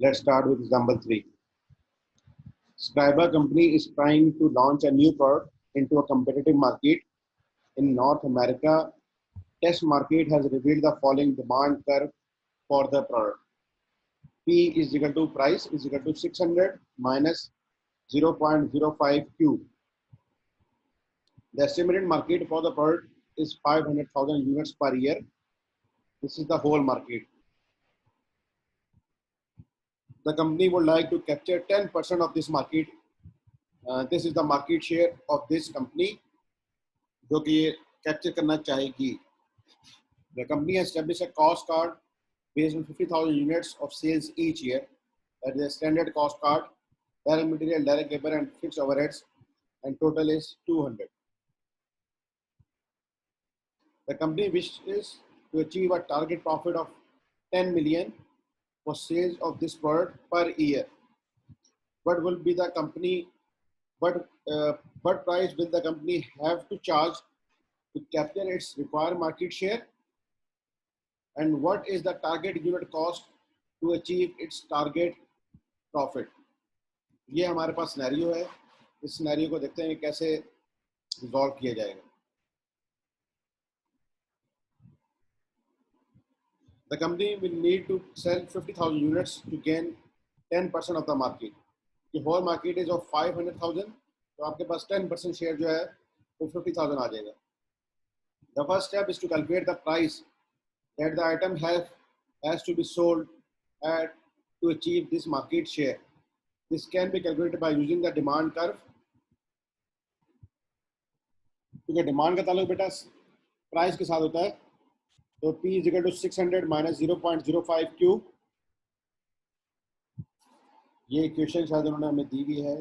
Let's start with example 3. Scriber company is trying to launch a new product into a competitive market. In North America, test market has revealed the following demand curve for the product. P is equal to price is equal to 600 minus 0.05 Q. The estimated market for the product is 500,000 units per year. This is the whole market. The company would like to capture 10% of this market. This is the market share of this company जो कि ये capture करना चाहेगी. The company has established a cost card based on 50,000 units of sales each year. That is a standard cost card, direct material, direct labor, and fixed overheads, and total is 200. The company wishes to achieve a target profit of 10 million for sales of this product per year. What will be the company? What price will the company have to charge to capture its required market share? And what is the target unit cost to achieve its target profit? ये हमारे पास scenario है. इस scenario को देखते हैं कैसे resolve किया जाएगा. The company will need to sell 50,000 units to gain 10% of the market. The whole market is of 500,000, तो आपके पास 10% शेयर जो है वो 50,000 आ जाएगा. The first step is to calculate the price that the item has to be sold at to achieve this market share. This can be calculated by using the demand curve. क्योंकि demand का ताल्लुक बेटा price के साथ होता है, तो P is equal to 600 minus 0.05 Q. ये इक्वेशन शायद उन्होंने हमें दी हुई है.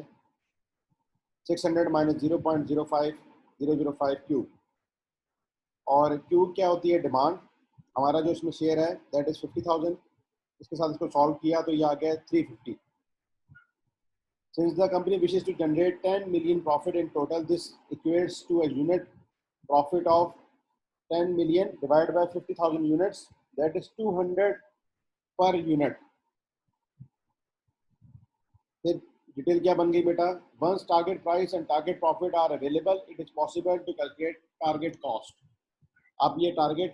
600 minus 0.05005 Q. और Q क्या होती है? डिमांड. हमारा जो इसमें शेयर है दैट इज 50,000. इसके साथ इसको सॉल्व किया तो ये आ गया 350. Since the company wishes to generate 10 million profit in total, this equates to a unit profit of 10 million divided by 50,000 units. That is 200 per unit. फिर डिटेल क्या बन गई बेटा? Once target price and target profit are available, it is possible to calculate target cost. अब ये target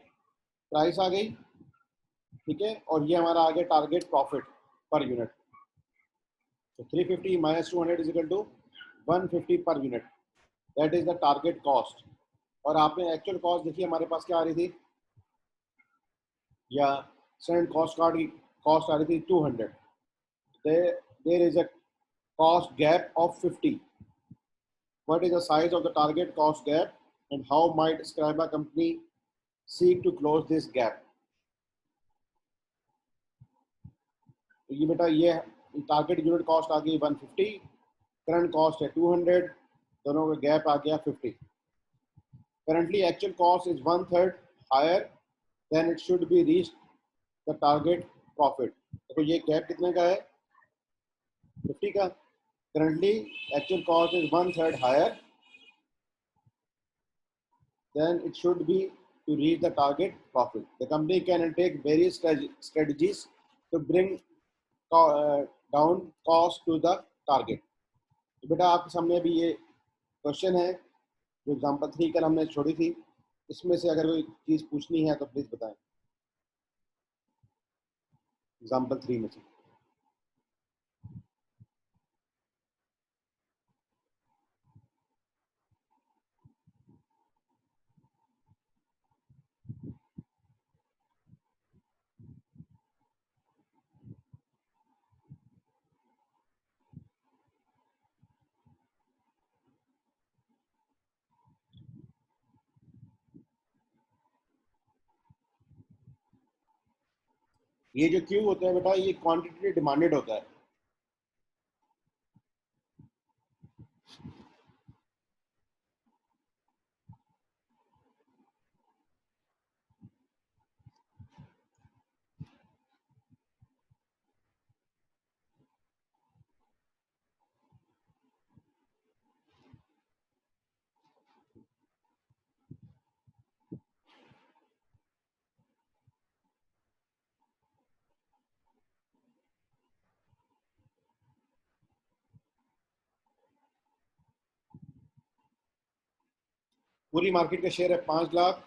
price आ गई, ठीक है, और ये हमारा आ गया target profit per unit. So 350 minus 200 is equal to 150 per unit. That is the target cost. और आपने एक्चुअल कॉस्ट देखिए हमारे पास क्या आ रही थी, या स्टैंडर्ड कॉस्ट कार्ड की कॉस्ट आ रही थी 200. There is a cost gap of 50. What is the size of the target cost gap and how might Scriber company seek to close this gap? तो ये बेटा ये टारगेट यूनिट कॉस्ट आ गई 150, current cost है 200, दोनों का गैप आ गया 50. Currently actual cost is 1/3 higher than it should be reach the target profit. देखो ये गैप कितने का है? 50 का. Currently actual cost is 1/3 higher than it should be to reach the target profit. The company can take various strategies to bring down cost to the target. तो बेटा आपके सामने अभी ये क्वेश्चन है जो एग्जाम्पल 3 कल हमने छोड़ी थी. इसमें से अगर कोई चीज़ पूछनी है तो प्लीज़ बताएं. एग्जाम्पल 3 में से ये जो क्यू होता है बेटा ये क्वांटिटी डिमांडेड होता है. पूरी मार्केट का शेयर है 5 लाख,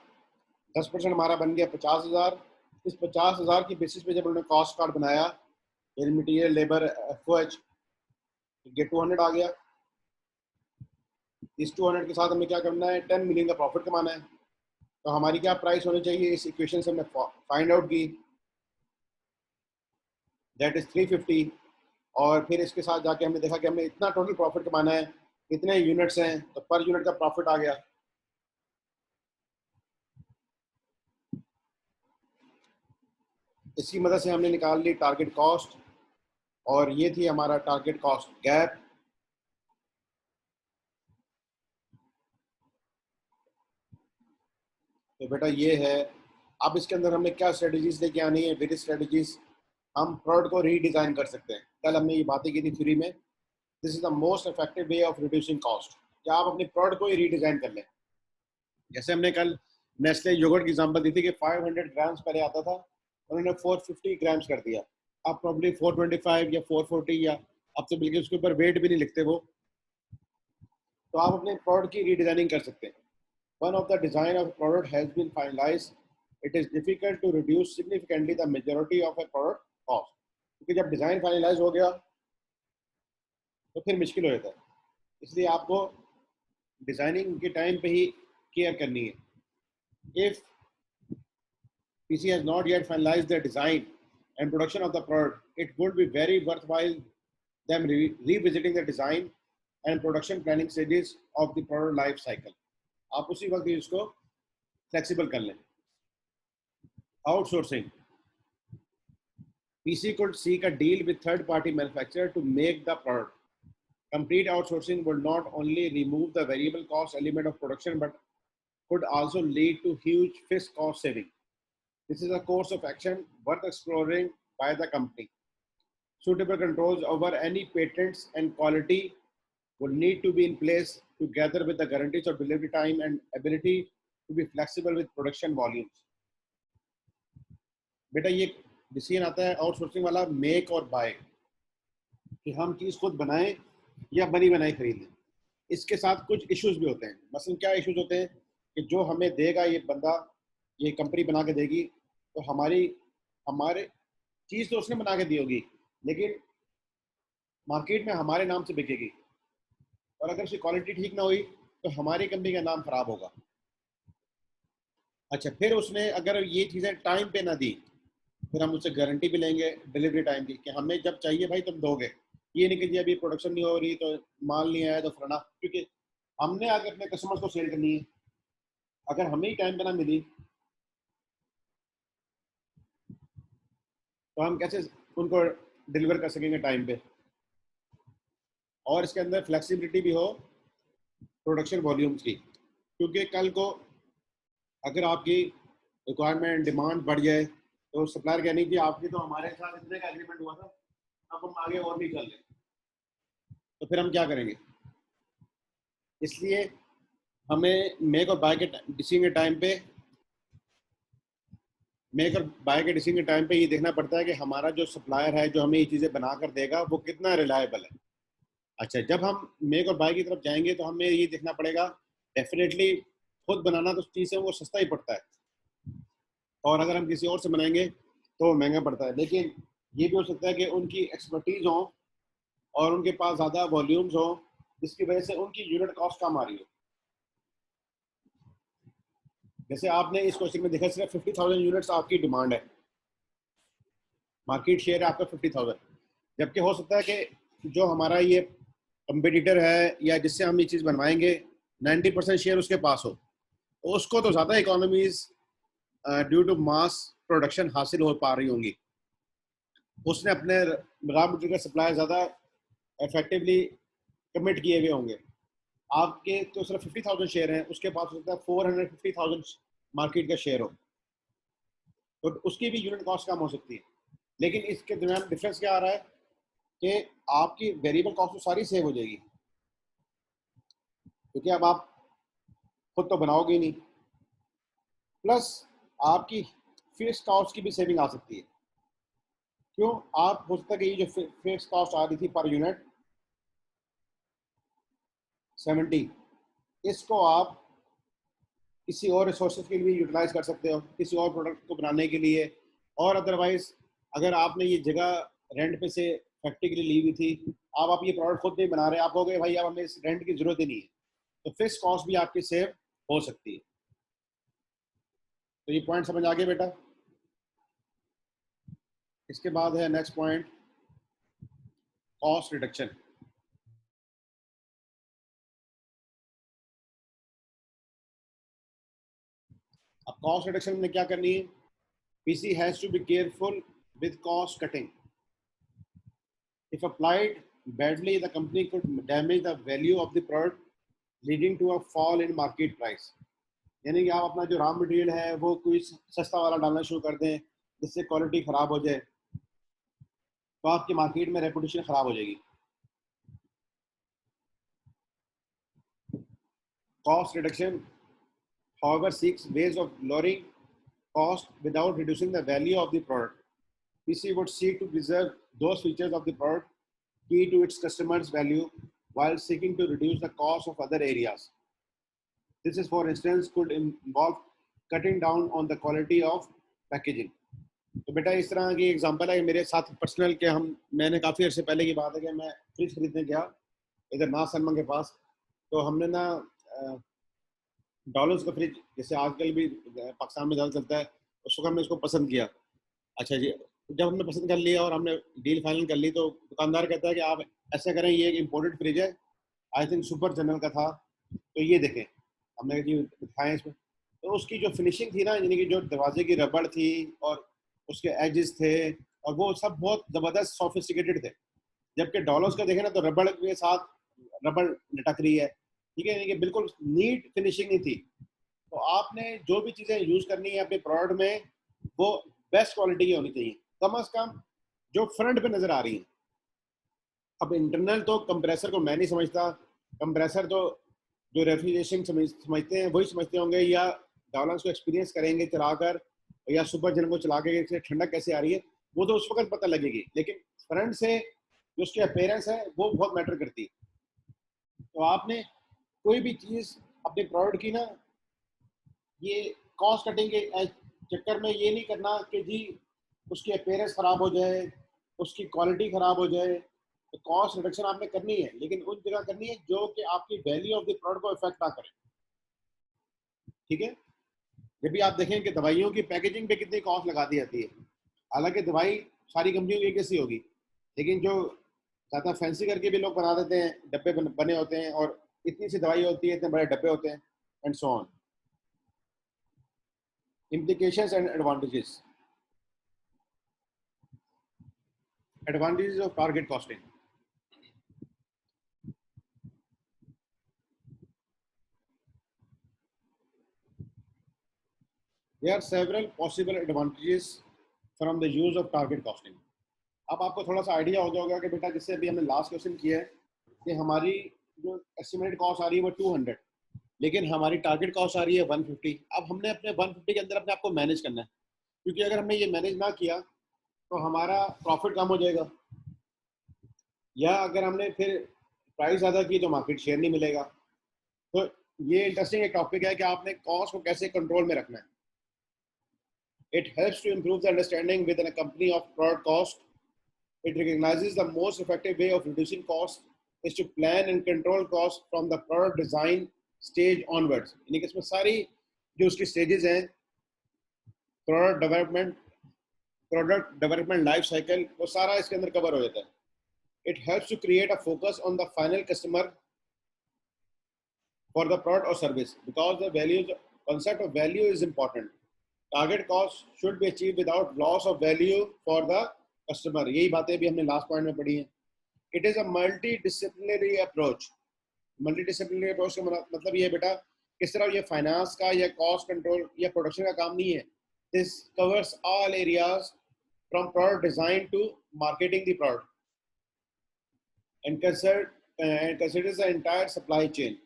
10% हमारा बन गया 50,000। इस 50,000 की बेसिस पे जब उन्होंने कॉस्ट कार्ड बनाया, मटीरियल, लेबर, FOH, ये 200 आ गया। इस 200 के साथ हमें क्या करना है, 10 मिलियन का प्रॉफिट कमाना है। तो हमारी क्या प्राइस होनी चाहिए, इस इक्वेशन से हमने फाइंड आउट की, दैट इज 350। और फिर इसके साथ जाके हमने देखा कि हमें इतना टोटल प्रॉफिट कमाना है, इतने यूनिट्स हैं, तो पर यूनिट का प्रॉफिट आ गया। इसकी मदद से हमने निकाल ली टारगेट कॉस्ट, और ये थी हमारा टारगेट कॉस्ट गैप। तो बेटा ये है। अब इसके अंदर हमें क्या स्ट्रेटजीज लेके आनी है, वेरियस स्ट्रेटजीज। हम प्रोडक्ट को रीडिज़ाइन कर सकते हैं, कल हमने ये बातें की थी फ्री में। This is the most effective way of reducing cost, क्या आप अपने प्रोडक्ट को ही रीडिज़ाइन कर लें। जैसे हमने कल नेस्ले योगर्ट की एग्जांपल दी थी कि 500 ग्राम्स पहले आता था, उन्होंने 450 ग्राम्स कर दिया। अब प्रॉब्ली 425 या 440, या अब तो बिल्कुल उसके ऊपर वेट भी नहीं लिखते वो। तो आप अपने प्रोडक्ट की रीडिज़ाइनिंग कर सकते हैं। One of the design of a product has been finalized. It is difficult to reduce significantly the majority of a product cost. क्योंकि जब डिज़ाइन फाइनलाइज हो गया तो फिर मुश्किल हो जाता है, इसलिए आपको डिज़ाइनिंग के टाइम पे ही केयर करनी है। If PC has not yet finalized the design and production of the product, it would be very worthwhile them revisiting the design and production planning stages of the product life cycle. आप उसी वक्त ही इसको flexible कर लें। Outsourcing. PC could seek a deal with third-party manufacturer to make the product. Complete outsourcing would not only remove the variable cost element of production, but could also lead to huge fixed cost saving. This is a course of action worth exploring by the company. Suitable controls over any patents and quality would need to be in place together with the guarantees of delivery time and ability to be flexible with production volumes. बेटा ये decision आता है outsourcing वाला, make और bye, कि हम चीज़ खुद बनाएं या बनी बनाई खरीद लें। इसके साथ कुछ इश्यूज भी होते हैं। मसलन क्या इश्यूज होते हैं कि जो हमें देगा ये बंदा, ये कंपनी बना के देगी, तो हमारे चीज़ तो उसने बना के दी होगी, लेकिन मार्केट में हमारे नाम से बिकेगी, और अगर उसकी क्वालिटी ठीक ना हुई तो हमारी कंपनी का नाम खराब होगा। अच्छा, फिर उसने अगर ये चीज़ें टाइम पे ना दी, फिर हम उससे गारंटी भी लेंगे डिलीवरी टाइम की, कि हमें जब चाहिए भाई तुम दोगे। ये नहीं कि जी अभी प्रोडक्शन नहीं हो रही तो माल नहीं आया तो फलाना, क्योंकि हमने आगे अपने कस्टमर्स को सेल करनी है। अगर हमें ही टाइम पे ना मिली तो हम कैसे उनको डिलीवर कर सकेंगे टाइम पे। और इसके अंदर फ्लेक्सिबिलिटी भी हो प्रोडक्शन वॉल्यूम्स की, क्योंकि कल को अगर आपकी रिक्वायरमेंट डिमांड बढ़ जाए तो सप्लायर कहने की आपकी तो हमारे साथ इतने का एग्रीमेंट हुआ था, अब हम आगे और नहीं चल रहे, तो फिर हम क्या करेंगे। इसलिए हमें मेक और बाय के डिसीजन के टाइम पे ये देखना पड़ता है कि हमारा जो सप्लायर है जो हमें ये चीज़ें बना कर देगा वो कितना रिलायबल है। अच्छा, जब हम मेक और बाय की तरफ जाएंगे तो हमें ये देखना पड़ेगा, डेफिनेटली खुद बनाना तो चीज़ है वो सस्ता ही पड़ता है, और अगर हम किसी और से बनाएंगे तो महंगा पड़ता है। लेकिन ये भी हो सकता है कि उनकी एक्सपर्टीज हो और उनके पास ज़्यादा वॉल्यूम्स हो, जिसकी वजह से उनकी यूनिट कॉस्ट कम आ रही हो। जैसे आपने इस क्वेश्चन में देखा, सिर्फ 50,000 यूनिट्स आपकी डिमांड है, मार्केट शेयर है आपका 50,000, जबकि हो सकता है कि जो हमारा ये कंपटीटर है या जिससे हम ये चीज़ बनवाएंगे 90% शेयर उसके पास हो, तो उसको तो ज़्यादा economies due to mass production हासिल हो पा रही होंगी, उसने अपने रॉ मटेरियल का सप्लाई ज़्यादा इफेक्टिवली कमिट किए हुए होंगे। आपके तो सिर्फ 50,000 शेयर हैं, उसके पास हो सकता है 450,000 मार्केट का शेयर हो, तो उसकी भी यूनिट कॉस्ट कम हो सकती है। लेकिन इसके दरमियान डिफरेंस क्या आ रहा है कि आपकी वेरिएबल कॉस्ट तो सारी सेव हो जाएगी, क्योंकि अब आप खुद तो बनाओगे नहीं, प्लस आपकी फिक्स कॉस्ट की भी सेविंग आ सकती है। क्यों? आप हो सकता है कि ये जो फिक्स कॉस्ट आ रही थी पर यूनिट 70, इसको आप किसी और रिसोर्सेज के लिए यूटिलाइज कर सकते हो, किसी और प्रोडक्ट को बनाने के लिए। और अदरवाइज अगर आपने ये जगह रेंट पे से फैक्ट्री के लिए ली हुई थी, अब आप ये प्रोडक्ट खुद नहीं बना रहे, आप कहोगे भाई अब हमें इस रेंट की जरूरत ही नहीं है, तो फिक्स कॉस्ट भी आपकी सेव हो सकती है। तो ये पॉइंट समझ आ गया बेटा। इसके बाद है नेक्स्ट पॉइंट, कॉस्ट रिडक्शन। अब कॉस्ट रिडक्शन में क्या करनी है? PC has to be careful with cost cutting. If applied badly, the company could damage the value of the product, leading to a fall in market price. यानी कि आप अपना जो रॉ मटेरियल है वो कोई सस्ता वाला डालना शुरू कर दें जिससे क्वालिटी खराब हो जाए, तो आपकी मार्केट में रेपुटेशन खराब हो जाएगी। Cost reduction however seeks ways of lowering cost without reducing the value of the product. PC would seek to preserve those features of the product key to its customers' value while seeking to reduce the cost of other areas. This is, for instance, could involve cutting down on the quality of packaging. तो बेटा इस तरह की example है मेरे साथ personal के मैंने काफ़ी अर्से पहले की बात है कि मैं फ्रिज खरीदने गया इधर ना सनमा के पास। तो हमने ना डॉलर्स का फ्रिज, जैसे आजकल भी पाकिस्तान में ज़्यादा चलता है, उस वक्त हमने इसको पसंद किया। अच्छा जी, जब हमने पसंद कर लिया और हमने डील फाइनल कर ली, तो दुकानदार कहता है कि आप ऐसा करें, ये एक इम्पोर्टेड फ्रिज है, आई थिंक सुपर जनरल का था, तो ये देखें। हमने जी दिखाएं इसमें, तो उसकी जो फिनिशिंग थी ना, यानी कि जो दरवाजे की रबड़ थी और उसके एजेस थे, और वो सब बहुत ज़बरदस्त सोफिस्टिकेटेड थे। जबकि डॉलर्स का देखें ना, तो रबड़ के साथ रबड़ लटक रही है, ठीक है, यानी कि बिल्कुल नीट फिनिशिंग नहीं थी। तो आपने जो भी चीज़ें यूज़ करनी है अपने प्रोडक्ट में, वो बेस्ट क्वालिटी की होनी चाहिए, कम अज़ कम जो फ्रंट पे नज़र आ रही है। अब इंटरनल तो कंप्रेसर को मैं नहीं समझता, कंप्रेसर तो जो रेफ्रिजरेशन समझते हैं वही समझते होंगे, या डॉलर्स को एक्सपीरियंस करेंगे चलाकर, या सुपर जनरल को चला के ठंडक कैसे आ रही है, वो तो उस वक्त पता लगेगी। लेकिन फ्रंट से जो उसकी अपीयरेंस है वो बहुत मैटर करती है। तो आपने कोई भी चीज़ अपने प्रोडक्ट की ना, ये कॉस्ट कटिंग के चक्कर में ये नहीं करना कि जी उसकी अपीयरेंस ख़राब हो जाए, उसकी क्वालिटी ख़राब हो जाए। तो कॉस्ट रिडक्शन आपने करनी है, लेकिन उन जगह करनी है जो कि आपकी वैल्यू ऑफ द प्रोडक्ट को इफेक्ट ना करे, ठीक है। जब भी आप देखें कि दवाइयों की पैकेजिंग पे कितनी कॉस्ट लगा दी जाती है, हालांकि दवाई सारी कंपनियों की कैसी होगी, लेकिन जो ज़्यादा फैंसी करके भी लोग बना देते हैं, डब्बे बने होते हैं, और इतनी सी दवाई होती है, इतने बड़े डब्बे होते हैं, and so on. Implications and advantages. Advantages of target costing. There are several possible advantages from the use of target costing. अब आपको थोड़ा सा आइडिया हो जाएगा कि बेटा, जिससे अभी हमने लास्ट क्वेश्चन किया है कि हमारी जो एस्टिमेटेड कॉस्ट आ रही है वो 200, लेकिन हमारी टारगेट कॉस्ट आ रही है 150। अब हमने अपने 150 के अंदर अपने आप को मैनेज करना है, क्योंकि अगर हमने ये मैनेज ना किया तो हमारा प्रॉफिट कम हो जाएगा, या अगर हमने फिर प्राइस ज़्यादा की तो मार्केट शेयर नहीं मिलेगा। तो ये इंटरेस्टिंग एक टॉपिक है कि आपने कॉस्ट को कैसे कंट्रोल में रखना है। It helps to improve the understanding within a company of product cost. It recognizes the most effective way of reducing costs is to plan and control costs from the product design stage onwards. यानी कि इसमें सारी जो उसकी stages हैं, product development life cycle, वो सारा इसके अंदर कवर हो जाता है। It helps to create a focus on the final customer for the product or service, because the concept of value is important. Target cost should be achieved without loss of value for the customer. यही बातें भी हमने last point में पढ़ी हैं। It is a multidisciplinary approach. Multidisciplinary approach का मतलब ये है बेटा, किस तरह ये फाइनेंस का या कॉस्ट कंट्रोल या प्रोडक्शन का काम नहीं है। This covers all areas from product design to marketing the product and considers the entire supply chain.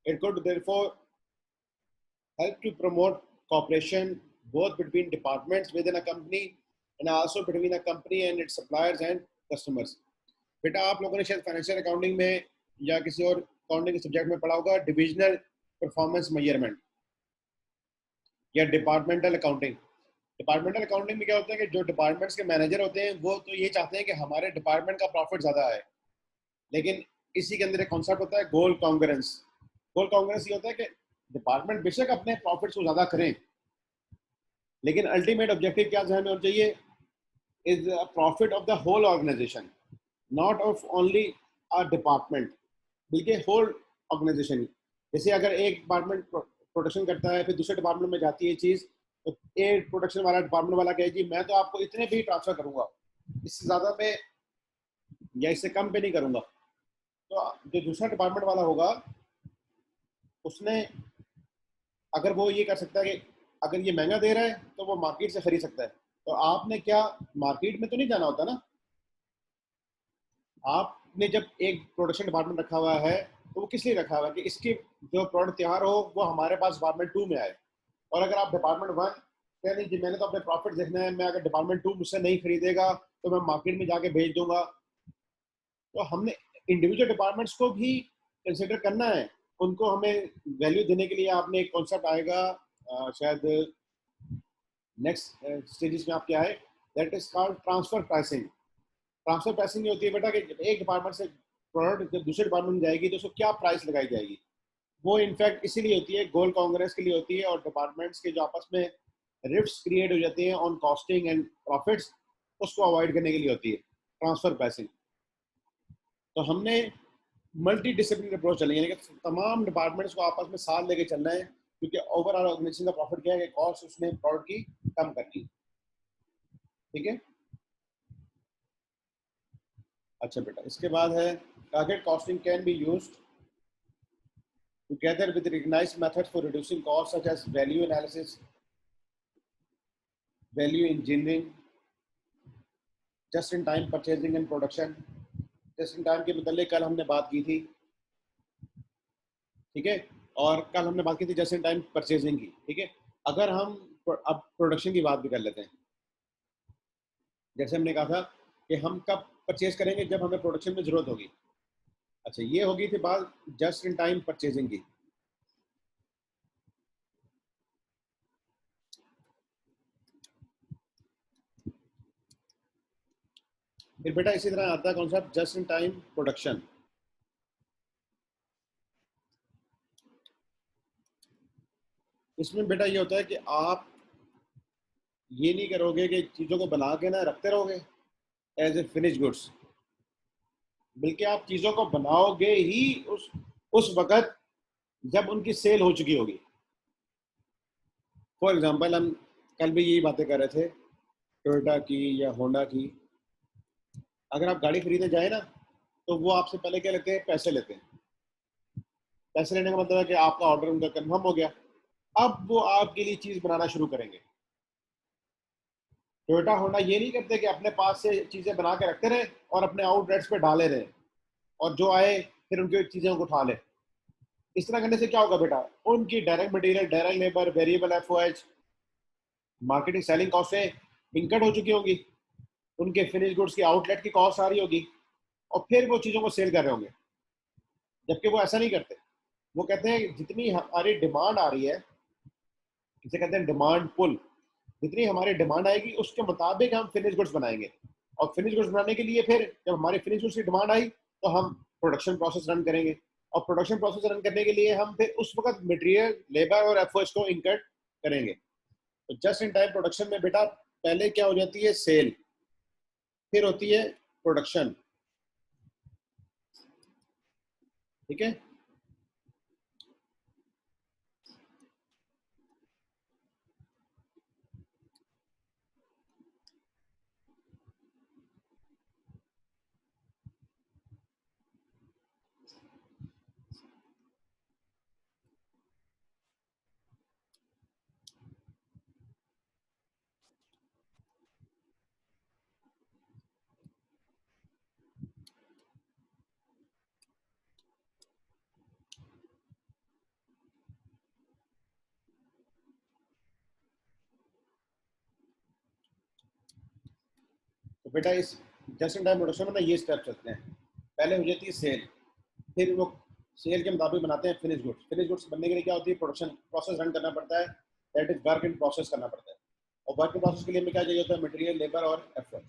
It could therefore help to promote cooperation both between departments within a company and also between a company and its suppliers and customers. बेटा आप लोगों ने शायद financial accounting में या किसी और accounting के सब्जेक्ट में पढ़ा होगा डिविजनल परफॉर्मेंस मेजरमेंट। या डिपार्टमेंटल अकाउंटिंग। डिपार्टमेंटल अकाउंटिंग में क्या होता है कि जो डिपार्टमेंट्स के मैनेजर होते हैं वो तो ये चाहते हैं कि हमारे डिपार्टमेंट का प्रॉफिट ज़्यादा आए, लेकिन इसी के अंदर एक कॉन्सेप्ट होता है गोल कॉन्ग्रेंस। गोल कॉन्ग्रेंस ये होता है कि डिपार्टमेंट बेशक अपने प्रॉफिट्स को ज़्यादा करें, लेकिन अल्टीमेट ऑब्जेक्टिव क्या ध्यान में होना चाहिए, is the profit of the whole organization, not of only a department, बल्कि होल ऑर्गेनाइजेशन। जैसे अगर एक डिपार्टमेंट प्रोडक्शन करता है, फिर दूसरे डिपार्टमेंट में जाती है चीज़, तो एक प्रोडक्शन वाला डिपार्टमेंट वाला कहे जी मैं तो आपको इतने भी ट्रांसफर करूंगा, इससे ज़्यादा पे या इससे कम पे नहीं करूंगा। तो जो दूसरा डिपार्टमेंट वाला होगा उसने, अगर वो ये कर सकता है कि अगर ये महंगा दे रहा है तो वो मार्केट से खरीद सकता है, तो आपने क्या मार्केट में तो नहीं जाना होता ना। आपने जब एक प्रोडक्शन डिपार्टमेंट रखा हुआ है तो वो किस लिए रखा हुआ है कि इसके जो प्रोडक्ट तैयार हो वो हमारे पास डिपार्टमेंट 2 में आए। और अगर आप डिपार्टमेंट 1 कह नहीं जी मैंने तो अपने प्रॉफिट देखना है, मैं अगर डिपार्टमेंट 2 मुझसे नहीं खरीदेगा तो मैं मार्केट में जाके भेज दूंगा। तो हमने इंडिविजुअल डिपार्टमेंट्स को भी कंसिडर करना है, उनको हमें वैल्यू देने के लिए आपने एक कॉन्सेप्ट आएगा शायद नेक्स्ट स्टेजेस में आपके आए, that is called transfer pricing. Transfer pricing ये होती है बेटा कि जब एक डिपार्टमेंट से प्रोडक्ट जब दूसरे डिपार्टमेंट में जाएगी तो उसको क्या प्राइस लगाई जाएगी। वो इनफैक्ट इसीलिए होती है, गोल कांग्रेस के लिए होती है, और डिपार्टमेंट्स के जो आपस में रिफ्ट्स क्रिएट हो जाती हैं ऑन कॉस्टिंग एंड प्रॉफिट्स, उसको अवॉइड करने के लिए होती है ट्रांसफर प्राइसिंग। तो हमने मल्टी डिसिप्लिन अप्रोच चलेंगे, यानी कि तमाम डिपार्टमेंट्स को आपस में साथ लेके चलना है, क्योंकि ओवरऑल ऑर्गेनाइजेशन का प्रॉफिट क्या है कि कॉस्ट उसने प्रोडक्ट की कम करनी है। ठीक है, अच्छा बेटा इसके बाद है target costing can be used together with recognized methods for reducing costs such as value analysis, value engineering, just in time purchasing and production। just in time के मतलब कल हमने बात की थी, ठीक है, और कल हमने बात की थी जस्ट इन टाइम परचेजिंग की। ठीक है, अगर हम अब प्रोडक्शन की बात भी कर लेते हैं, जैसे हमने कहा था कि हम कब परचेज करेंगे, जब हमें प्रोडक्शन में जरूरत होगी। अच्छा ये होगी थी बात जस्ट इन टाइम परचेजिंग की। फिर बेटा इसी तरह आता है concept just in time production. इसमें बेटा ये होता है कि आप ये नहीं करोगे कि चीज़ों को बना के ना रखते रहोगे एज ए फिनिश गुड्स, बल्कि आप चीज़ों को बनाओगे ही उस वक्त जब उनकी सेल हो चुकी होगी। फॉर एग्जांपल हम कल भी यही बातें कर रहे थे टोयोटा की या होंडा की। अगर आप गाड़ी खरीदने जाए ना तो वो आपसे पहले क्या लेते हैं, पैसे लेते हैं। पैसे लेने का मतलब है कि आपका ऑर्डर उनका कंफर्म हो गया, अब वो आपके लिए चीज़ बनाना शुरू करेंगे। टोयोटा होंडा ये नहीं करते कि अपने पास से चीज़ें बना के रखते रहे और अपने आउटलेट्स पे डाले रहे और जो आए फिर उनकी चीज़ों को उठा ले। इस तरह करने से क्या होगा बेटा, उनकी direct material, direct labour, variable FOH, marketing selling कॉस्टें इनकट हो चुकी होंगी, उनके फिनिश गुड्स की आउटलेट की कॉस्ट आ रही होगी, और फिर वो चीज़ों को सेल कर रहे होंगे। जबकि वो ऐसा नहीं करते, वो कहते हैं जितनी हमारी डिमांड आ रही है, इसे कहते हैं डिमांड पुल, जितनी हमारी डिमांड आएगी उसके मुताबिक हम फिनिश गुड्स बनाएंगे। और फिनिश गुड्स बनाने के लिए फिर जब हमारी फिनिश गुड्स की डिमांड आई तो हम प्रोडक्शन प्रोसेस रन करेंगे, और प्रोडक्शन प्रोसेस रन करने के लिए हम फिर उस वक्त मटेरियल, लेबर और एफओएस को इनकट करेंगे। तो जस्ट इन टाइम प्रोडक्शन में बेटा पहले क्या हो जाती है, सेल, फिर होती है प्रोडक्शन। ठीक है, तो बेटा इस जस्ट इन टाइम प्रोडक्शन में ना ये स्टेप चलते हैं। पहले हो जाती है सेल, फिर वो सेल के मुताबिक बनाते हैं फिनिश गुड्स। फिनिश गुड्स बनने के लिए क्या होती है, प्रोडक्शन प्रोसेस रन करना पड़ता है, that is work in process करना पड़ता है, और वर्क इन प्रोसेस के लिए हमें क्या चाहिए होता है? मटेरियल, लेबर और effort.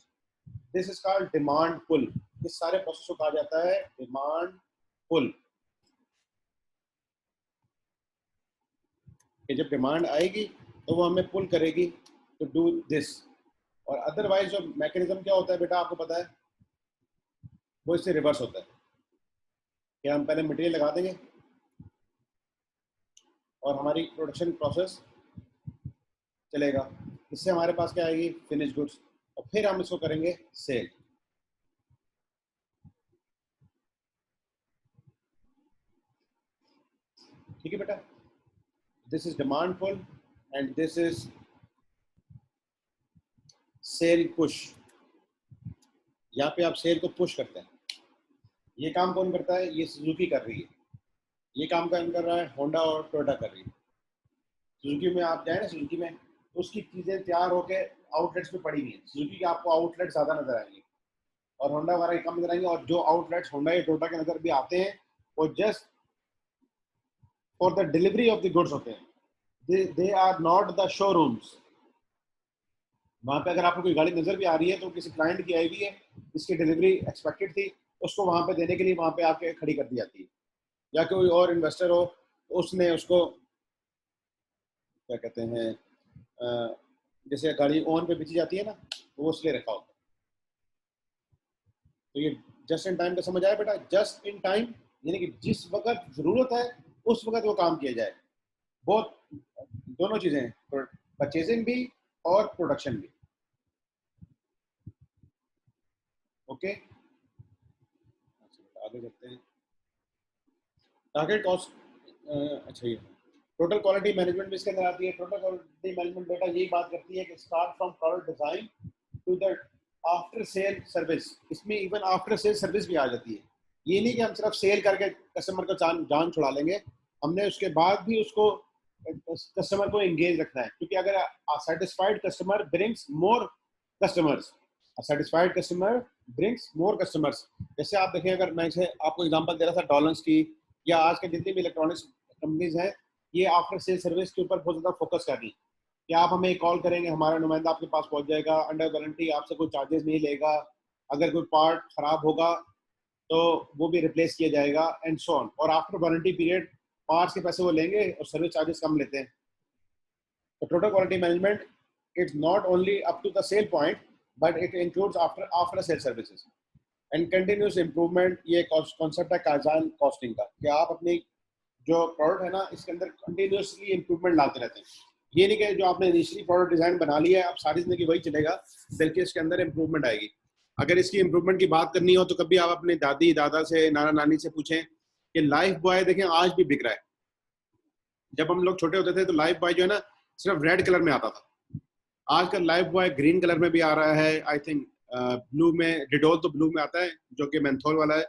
This is called demand pull. इस सारे प्रोसेस को कहा जाता है डिमांड पुल। कि जब डिमांड आएगी तो वो हमें पुल करेगी टू डू दिस, और अदरवाइज जो मैकेनिज्म क्या होता है बेटा आपको पता है, वो इससे रिवर्स होता है कि हम पहले मटेरियल लगा देंगे और हमारी प्रोडक्शन प्रोसेस चलेगा, इससे हमारे पास क्या आएगी? फिनिश गुड्स, और फिर हम इसको करेंगे सेल। ठीक है बेटा, this is demand pull and this is sale push. यहाँ पे आप सेल को पुश करते हैं। ये काम कौन करता है? ये सुजुकी कर रही है। ये काम कौन कर रहा है? होंडा और टोयोटा कर रही है। सुजुकी में आप जाए ना, सुजुकी में तो उसकी चीजें तैयार होके आउटलेट्स पे पड़ी हुई है। सुजुकी के आपको आउटलेट ज्यादा नजर आएंगे और होंडा वगैरह के कम नजर आएंगे, और जो आउटलेट्स होंडा या टोयोटा के नजर भी आते हैं वो just for the delivery of the goods होते हैं। They are not the showrooms. वहां पे अगर आपको कोई गाड़ी नजर भी आ रही है तो किसी क्लाइंट की आई हुई है, इसकी डिलीवरी एक्सपेक्टेड थी, उसको वहां पे देने के लिए वहां पे आके खड़ी कर दी जाती है, या कोई और इन्वेस्टर हो तो उसने उसको क्या कहते हैं, जैसे गाड़ी ऑन पे बेची जाती है ना, तो वो इसलिए रखा होता है। तो ये जस्ट इन टाइम का समझ आया बेटा? जस्ट इन टाइम यानी कि जिस वक्त जरूरत है उस वक्त वो काम किया जाए। बहुत दोनों चीजें, परचेजिंग भी और प्रोडक्शन भी। ओके, आगे चलते हैं। टारगेट कॉस्ट, अच्छा ये टोटल क्वालिटी मैनेजमेंट भी इसके अंदर आती है। टोटल क्वालिटी मैनेजमेंट बेटा यही बात करती है कि start from product design to the after sale service. इसमें इवन आफ्टर सेल सर्विस भी आ जाती है। ये नहीं कि हम सिर्फ सेल करके कस्टमर का जान छुड़ा लेंगे, हमने उसके बाद भी उसको कस्टमर को एंगेज रखना है, क्योंकि अगर satisfied customer brings more customers, satisfied customer brings more customers. जैसे आप देखें, अगर मैं इसे आपको एग्जांपल दे रहा था डॉलर्स की, या आज के जितनी भी इलेक्ट्रॉनिक्स कंपनीज हैं, ये आफ्टर सेल सर्विस के ऊपर बहुत ज़्यादा फोकस कर रही है कि आप हमें कॉल करेंगे, हमारा नुमाइंदा आपके पास पहुंच जाएगा, अंडर वारंटी, आपसे कोई चार्जेस नहीं लेगा, अगर कोई पार्ट खराब होगा तो वो भी रिप्लेस किया जाएगा एंड सो ऑन। और आफ्टर वारंटी पीरियड पार्ट्स के पैसे वो लेंगे और सर्विस चार्जेस कम लेते हैं। तो total quality management it's not only up to the sale point, but it includes after sale services and continuous improvement. ये कॉन्सेप्ट है काइज़न कॉस्टिंग का, कि आप अपनी जो प्रोडक्ट है ना, इसके अंदर कंटिन्यूसली इम्प्रूवमेंट लाते रहते हैं। ये नहीं कि जो आपने इनिशियली प्रोडक्ट डिजाइन बना लिया है अब सारी जिंदगी वही चलेगा, बल्कि इसके अंदर इम्प्रूवमेंट आएगी। अगर इसकी इम्प्रूवमेंट की बात करनी हो तो कभी आप अपने दादी दादा से, नाना नानी से पूछें कि लाइफ बॉय देखें आज भी बिक रहा है। जब हम लोग छोटे होते थे तो लाइफ बॉय जो है ना सिर्फ रेड कलर में आता था, आजकल लाइफ बॉय ग्रीन कलर में भी आ रहा है, आई थिंक ब्लू में, डिडोल तो ब्लू में आता है जो कि मेंथोल वाला है।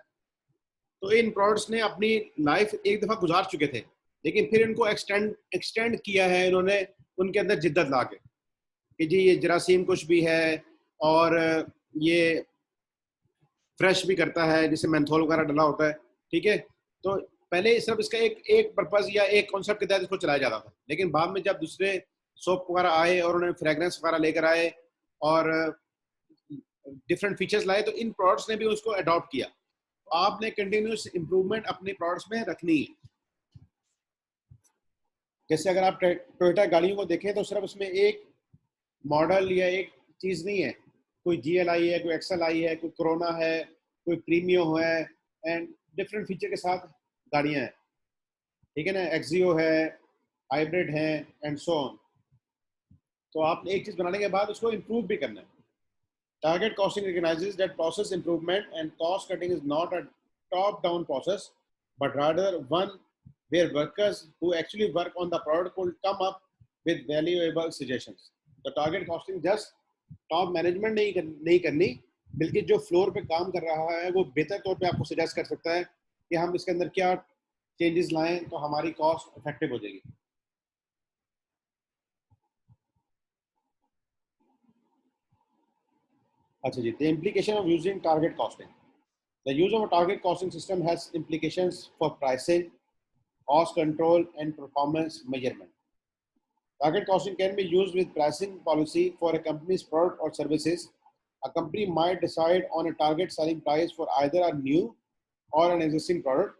तो इन प्रोडक्ट्स ने अपनी लाइफ एक दफा गुजार चुके थे, लेकिन फिर इनको एक्सटेंड किया है इन्होंने उनके अंदर जिद्दत ला के कि जी ये जरासीम कुछ भी है और ये फ्रेश भी करता है, जिसे मेंथोल वगैरह डला होता है। ठीक है, तो पहले सिर्फ इसका एक एक पर्पज या एक कॉन्सेप्ट के तहत इसको चलाया जाता था, लेकिन बाद में जब दूसरे सोप वगैरह आए और उन्होंने फ्रेग्रेंस वगैरह लेकर आए और डिफरेंट फीचर्स लाए, तो इन प्रोडक्ट्स ने भी उसको अडॉप्ट किया। आपने कंटिन्यूस इंप्रूवमेंट अपने प्रोडक्ट्स में रखनी है। जैसे अगर आप टोयोटा गाड़ियों को देखें तो सिर्फ उसमें एक मॉडल या एक चीज नहीं है, कोई जीएल आई है, कोई एक्सएल आई है, कोई कोरोना है, कोई प्रीमियो है, एंड डिफरेंट फीचर के साथ गाड़ियां हैं। ठीक है ना, एक्सियो है, हाइब्रिड है एंड सो ऑन। तो आपने एक चीज बनाने के बाद उसको इम्प्रूव भी करना है। Target costing recognises that process improvement and cost cutting is not a top down process, but rather one where workers who actually work on the product will come up with valuable suggestions. तो target costing just top management नहीं करनी, बल्कि जो floor पे काम कर रहा है वो बेहतर तौर पे आपको सजेस्ट कर सकता है कि हम इसके अंदर क्या चेंजेस लाएं तो हमारी कॉस्ट इफेक्टिव हो जाएगी। अच्छा जी, the implication of using target costing. The use of a target costing system has implications for pricing, cost control, and performance measurement. Target costing can be used with pricing policy for a company's product or services. A company might decide on a target selling price for either a new or an existing product,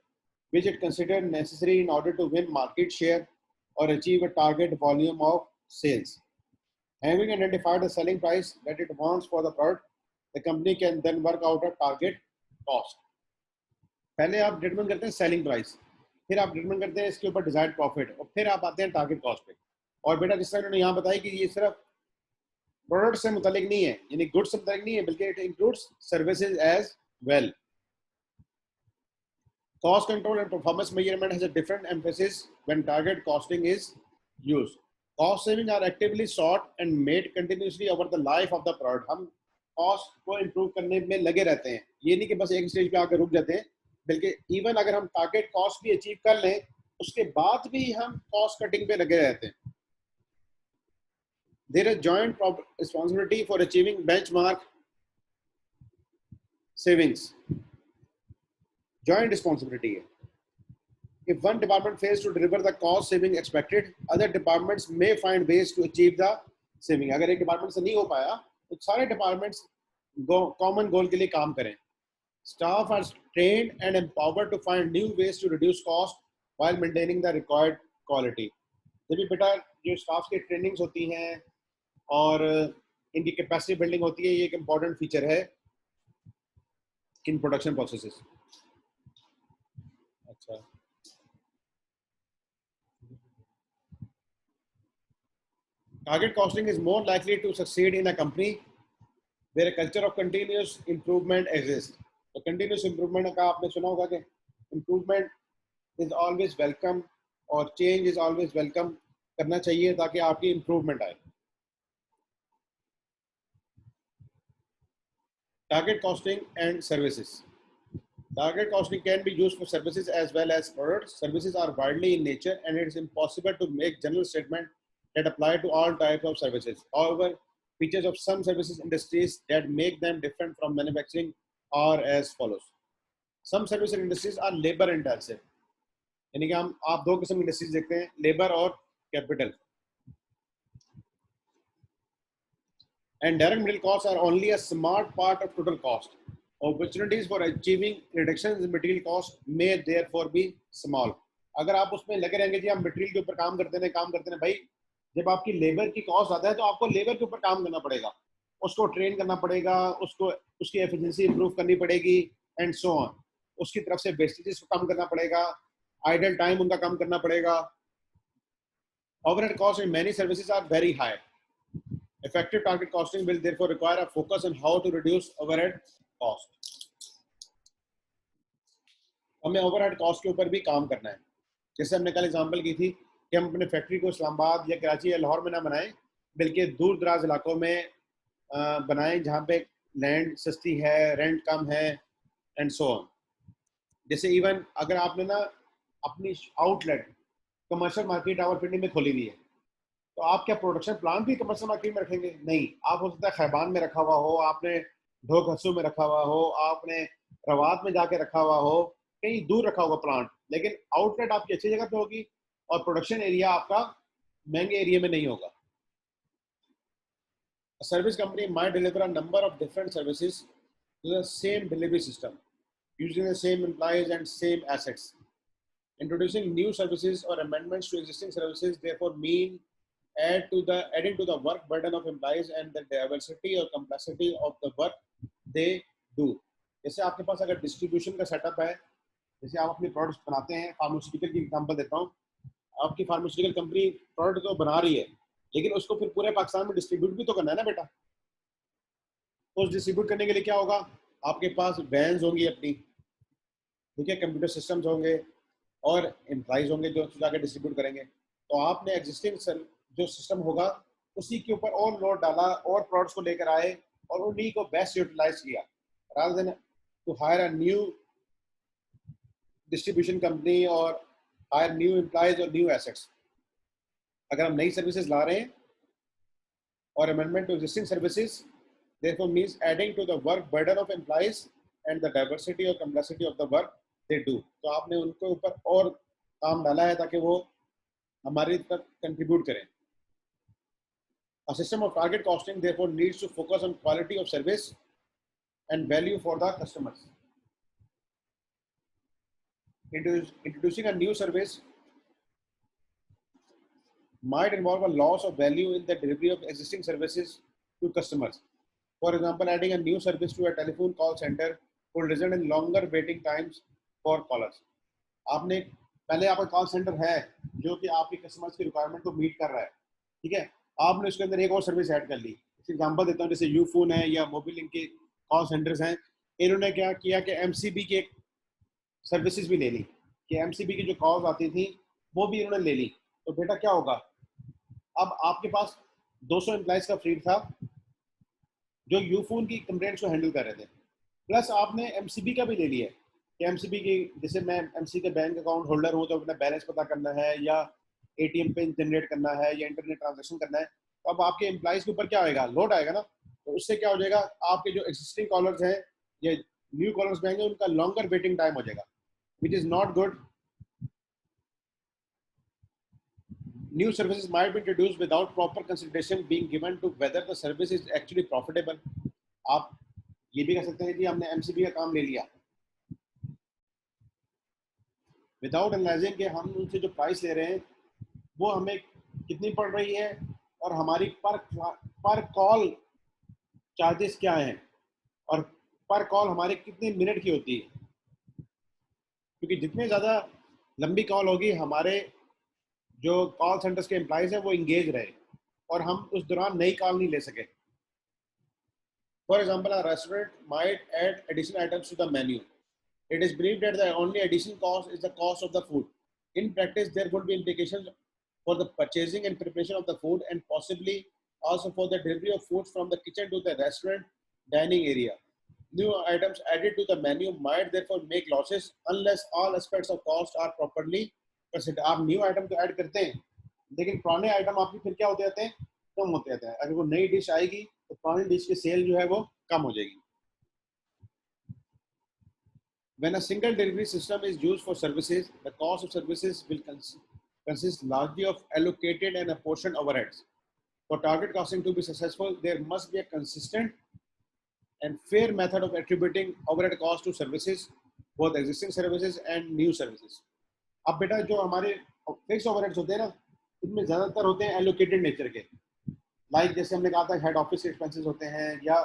which it considers necessary in order to win market share or achieve a target volume of sales. Having identified the selling price that it wants for the product, the company can then work out a target cost. पहले आप determine करते हैं selling price, फिर आप determine करते हैं इसके ऊपर डिजायर्ड प्रॉफिट, और फिर आप आते हैं टारगेट कॉस्ट पे। और बेटा जिस तरह उन्होंने यहाँ बताया कि ये सिर्फ प्रोडक्ट से मुतालिक नहीं है, यानी गुड्स से मुतालिक नहीं है, बल्कि it includes services as well. Cost control and performance measurement has a different emphasis when target costing is used. Cost saving are actively sought and made continuously over the life of the product. हम cost को improve करने में लगे रहते हैं, ये नहीं कि बस एक स्टेज पे आकर रुक जाते हैं, बल्कि इवन अगर हम टारगेट कॉस्ट भी अचीव कर लें उसके बाद भी हम कॉस्ट कटिंग पे लगे रहते हैं। There is joint responsibility for achieving benchmark savings. Joint responsibility है। If one department fails to deliver the cost saving expected, other departments may find ways to achieve the saving. अगर एक department से नहीं हो पाया तो सारे डिपार्टमेंट्स कॉमन गोल के लिए काम करें। Staff are trained and empowered to find new ways to reduce cost while maintaining the required quality. जब भी बेटा जो स्टाफ की ट्रेनिंग्स होती हैं और इनकी कैपेसिटी बिल्डिंग होती है, ये एक इम्पॉर्टेंट फीचर है इन प्रोडक्शन प्रोसेसेस। अच्छा, target costing is more likely to succeed in a company where a culture of continuous improvement exists. तो continuous improvement का आपने सुना होगा कि improvement is always welcome और change is always welcome करना चाहिए ताकि आपकी improvement आए। Target costing and services. Target costing can be used for services as well as products. Services are widely in nature and it is impossible to make general statement that apply to all types of services. However, features of some services industries that make them different from manufacturing are as follows. Some service industries are labor intensive. यानी कि हम आप दो किस्म की industries देखते हैं, labour और capital. And direct material costs are only a smart part of total cost. Opportunities for achieving reductions in material cost may therefore be small. अगर आप उसमें लगे रहेंगे जी हम मटेरियल के ऊपर काम करते हैं भाई, जब आपकी लेबर की कॉस्ट आता है तो आपको लेबर के ऊपर काम करना पड़ेगा, उसको ट्रेन करना पड़ेगा, उसको उसकी एफिशिएंसी इंप्रूव करनी पड़ेगी एंड सो ऑन। उसकी तरफ से वेस्टेजेस को कम करना पड़ेगा, आइडल टाइम उनका कम करना पड़ेगा। Overhead cost in many services are very high. Effective target costing will therefore require a focus on how to reduce overhead cost. हमें overhead cost के ऊपर भी काम करना है। जैसे हमने कल एग्जांपल की थी कि हम अपने फैक्ट्री को इस्लामाबाद या कराची या लाहौर में ना बनाएं, बल्कि दूर दराज इलाकों में बनाएं जहाँ पे लैंड सस्ती है, रेंट कम है एंड सो ऑन। जैसे इवन अगर आपने ना अपनी आउटलेट कमर्शियल मार्केट रावलपिंडी में खोली हुई है, तो आप क्या प्रोडक्शन प्लांट भी कमर्शियल मार्केट में रखेंगे? नहीं, आप हो सकता है खैबान में रखा हुआ हो, आपने ढोक हसू में रखा हुआ हो, आपने रवात में जाके रखा हुआ हो, कहीं दूर रखा होगा प्लांट, लेकिन आउटलेट आपकी अच्छी जगह पे होगी और प्रोडक्शन एरिया आपका महंगे एरिया में नहीं होगा। A service company might deliver a number of different services to the same delivery system using the same employees and same assets. Introducing new services or amendments to existing services therefore mean adding to the work burden of employees and the diversity or complexity of the work they do. जैसे आपके पास अगर distribution का setup है, जैसे आप अपनी products बनाते हैं, फार्मास्यूटिकल की एग्जांपल देता हूँ, आपकी फार्मास्यूटिकल कंपनी प्रोडक्ट तो बना रही है, लेकिन उसको फिर पूरे पाकिस्तान में डिस्ट्रीब्यूट भी तो करना है ना बेटा। उस डिस्ट्रीब्यूट करने के लिए क्या होगा, आपके पास वैन्स होंगी अपनी, ठीक है, कंप्यूटर सिस्टम्स होंगे और एम्प्लॉइज होंगे जो जाकर डिस्ट्रीब्यूट करेंगे। तो आपने एग्जिस्टिंग जो सिस्टम होगा उसी के ऊपर और लोड डाला और प्रोडक्ट्स को लेकर आए और उन्हीं को बेस्ट यूटिलाइज किया, rather than to hire a new distribution company or hire new employees or new assets. अगर हम नई सर्विसेज ला रहे हैं और amendment to existing services therefore means adding to the work burden of employees and the diversity or complexity of the work they do. तो आपने उनके ऊपर और काम डाला है ताकि वो हमारी तक कंट्रीब्यूट करें। A system of target costing therefore needs to focus on quality of service and value for the customers. Introducing a new service might involve a loss of value in the delivery of existing services to customers. For example, adding a new service to a telephone call center could result in longer waiting times for callers. आपने पहले आपका call centre है जो कि आपके customers की requirement को meet कर रहा है, ठीक है, आपने उसके अंदर एक और सर्विस ऐड कर ली. एग्जांपल देता हूँ, जैसे यू फोन है या मोबाइल लिंक के कॉल सेंटर्स हैं, इन्होंने क्या किया कि एमसीबी के सर्विसेज भी ले ली, कि एमसीबी की जो कॉल्स आती थी वो भी इन्होंने ले ली. तो बेटा क्या होगा, अब आपके पास 200 एम्प्लॉइज का फ्लीट था जो यूफोन की कंप्लेंट्स को हैंडल कर रहे थे, प्लस आपने एमसीबी का भी ले लिया कि एमसीबी की, जैसे मैं एमसी के बैंक अकाउंट होल्डर हूँ तो अपना बैलेंस पता करना है या एटीएम पिन जनरेट करना है या इंटरनेट ट्रांजेक्शन करना है, तो अब आपके एम्प्लॉइज के ऊपर क्या आएगा, लोड आएगा ना. तो उससे क्या हो जाएगा, आपके जो एग्जिस्टिंग कॉलर्स हैं या न्यू कॉलर्स रहेंगे उनका लॉन्गर वेटिंग टाइम हो जाएगा, which is not good. New services might be introduced without proper consideration being given to whether the service is actually profitable. आप ये भी कह सकते हैं कि हमने एमसीबी का काम ले लिया विदाउट एनालाइजिंग कि हम उनसे जो प्राइस ले रहे हैं वो हमें कितनी पड़ रही है और हमारी पर कॉल चार्जेस क्या हैं और पर कॉल हमारे कितने मिनट की होती है, क्योंकि जितने ज़्यादा लंबी कॉल होगी हमारे जो कॉल सेंटर्स के एम्प्लॉइज हैं वो इंगेज रहे और हम उस दौरान नई कॉल नहीं ले सके. For example, a restaurant might add additional items to the menu. It is believed that the only additional cost is the cost of the food. In practice, there would be implications for the purchasing and preparation of the food and possibly also for the delivery of food from the kitchen to the restaurant dining area. New items added to the menu might therefore make losses unless all aspects of cost are properly considered. आप new item तो add करते हैं, लेकिन पुराने item आपके फिर क्या होते जाते हैं, कम होते जाते हैं. अगर वो नई डिश आएगी तो पुरानी डिश की सेल जो है वो कम हो जाएगी. When a single delivery system is used for services, the cost of services will consist largely of allocated and apportioned overheads. For target costing to be successful, there must be a consistent and fair method of attributing overhead cost to services, both existing services and new services. अब बेटा जो हमारे fix overheads होते हैं ना, इनमें ज़्यादातर होते हैं एलोकेटेड नेचर के, लाइक जैसे हमने कहा था हेड ऑफिस के एक्सपेंसेस होते हैं या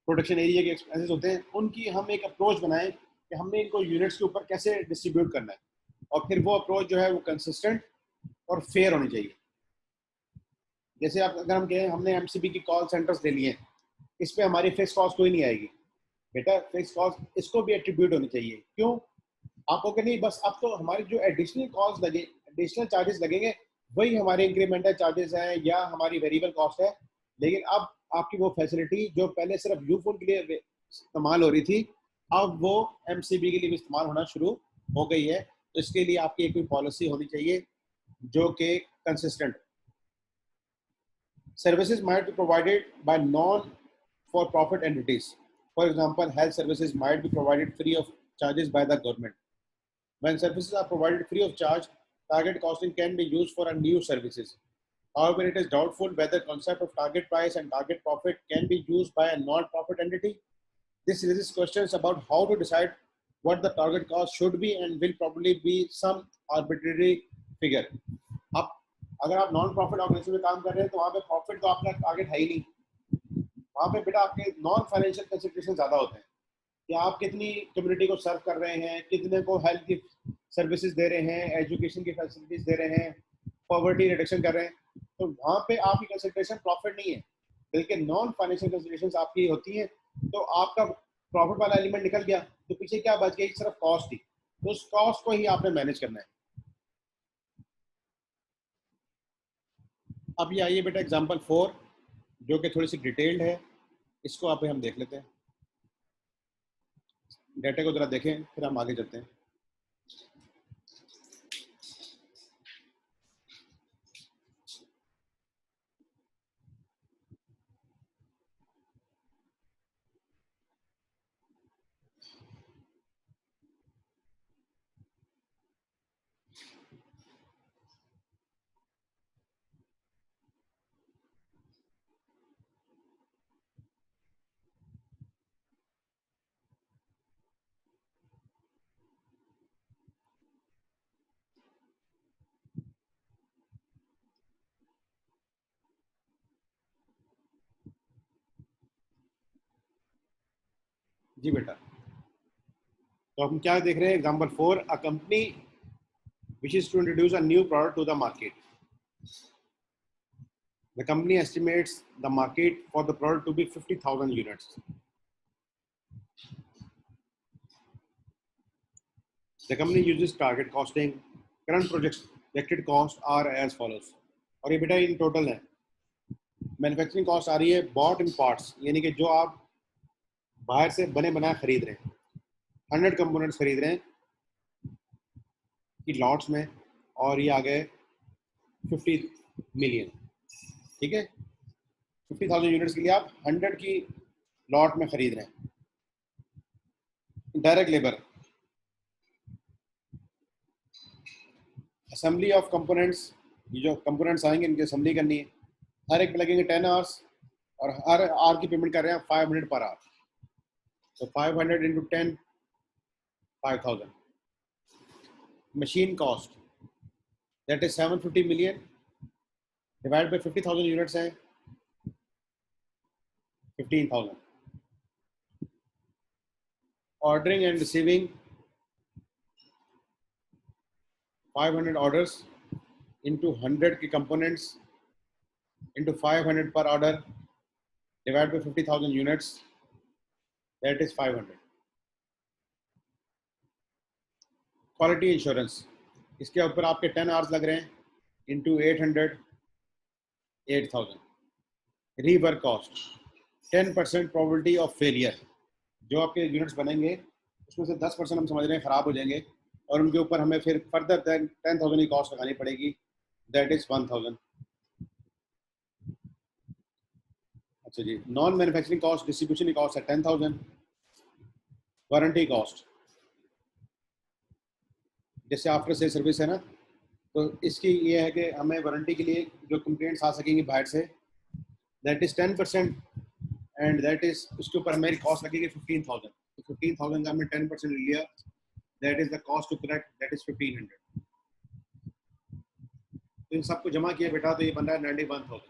प्रोडक्शन एरिया के एक्सपेंसेस होते हैं. उनकी हम एक अप्रोच बनाएं कि हमने इनको यूनिट्स के ऊपर कैसे डिस्ट्रीब्यूट करना है और फिर वो अप्रोच जो है वो कंसिस्टेंट और फेयर होनी चाहिए. जैसे आप अगर हम कहें हमने एमसीबी की कॉल सेंटर्स ले लिए, इस पर हमारी फिक्स कॉस्ट कोई नहीं आएगी, बेटा फिक्स कॉस्ट इसको भी एट्रीब्यूट होनी चाहिए. क्यों, आपको कि नहीं बस अब तो हमारी जो एडिशनल कॉस्ट लगे, एडिशनल चार्जेस लगेंगे वही हमारे इंक्रीमेंटल चार्जेस हैं या हमारी वेरिएबल कॉस्ट है, लेकिन अब आपकी वो फैसिलिटी जो पहले सिर्फ यू फोन के लिए इस्तेमाल हो रही थी अब वो एमसीबी के लिए भी इस्तेमाल होना शुरू हो गई है. तो इसके लिए आपकी एक कोई पॉलिसी होनी चाहिए जो कि consistent. Services might be provided by non-for-profit entities. For example, health services might be provided free of charges by the government. When services are provided free of charge, target costing can be used for a new services. However, it is doubtful whether concept of target price and target profit can be used by a non-profit entity. This raises questions about how to decide what the target cost should be and will probably be some arbitrary figure. अब अगर आप non profit organisation में काम कर रहे हैं तो वहाँ पे प्रॉफिट तो आपका टारगेट है ही नहीं, वहाँ पे बेटा आपके नॉन फाइनेंशियल कंसिडरेशन ज़्यादा होते हैं कि आप कितनी कम्युनिटी को सर्व कर रहे हैं, कितने को हेल्थ की सर्विसेज दे रहे हैं, एजुकेशन की फैसिलिटीज दे रहे हैं, पॉवर्टी रिडक्शन कर रहे हैं. तो वहाँ पे आपकी कंसिडरेशन प्रॉफिट नहीं है बल्कि नॉन फाइनेंशियल कंसिडरेशन आपकी होती हैं. तो आपका प्रॉफिट वाला एलिमेंट निकल गया तो पीछे क्या बच गई, सिर्फ कॉस्ट थी. तो उस कॉस्ट को ही आपने मैनेज करना है. अब ये आइए बेटा एग्जांपल 4 जो कि थोड़ी सी डिटेल्ड है, इसको आप हम देख लेते हैं. डेटा को जरा देखें फिर हम आगे चलते हैं. जी बेटा, तो हम क्या देख रहे हैं? Example 4, a company which is to introduce a new product to the market. The company estimates the market for the product to be 50,000 units. The company uses target costing. Current projected cost are as follows. और ये बेटा in total है. Manufacturing cost आ रही है bought in parts, यानी कि जो आप बाहर से बने बनाए खरीद रहे हैं, 100 कंपोनेंट्स खरीद रहे हैं कि लॉट्स में, और ये आ गए 50 मिलियन. ठीक है, 50,000 यूनिट्स के लिए आप 100 की लॉट में खरीद रहे हैं. Direct labour, assembly of components, ये जो कंपोनेंट्स आएंगे इनकी असेंबली करनी है. हर एक में लगेंगे 10 आवर्स, और हर आवर की पेमेंट कर रहे हैं 500 पर आवर. तो 500 into 10, 5,000. Machine cost, that is 750 million divide by 50,000 units हैं, 15,000. Ordering and receiving 500 orders into 100 की components into 500 per order divided by 50,000 units, that is 500. Quality insurance, इसके ऊपर आपके 10 आवर्स लग रहे हैं into 800, 8,000. Rework cost, 10% probability of failure. जो आपके यूनिट्स बनेंगे उसमें से 10% हम समझ रहे हैं ख़राब हो जाएंगे, और उनके ऊपर हमें फिर फर्दर 10,000 की कॉस्ट लगानी पड़ेगी, दैट इज़ 1,000. अच्छा जी, नॉन मैन्युफैक्चरिंग कॉस्ट, डिस्ट्रीब्यूशन की कॉस्ट है 10,000. वारंटी कॉस्ट, जैसे आफ्टर सेल सर्विस है ना, तो इसकी ये है कि हमें वारंटी के लिए जो कंप्लेंट्स आ सकेंगी बाहर से, that is 10%, and that is उसके ऊपर हमें कॉस्ट लगेगी 15,000. तो 15,000 का हमने 10% लिया, that is the cost to collect, that is 1,500. तो इन सबको जमा किया बेटा तो ये बन रहा है 91,000.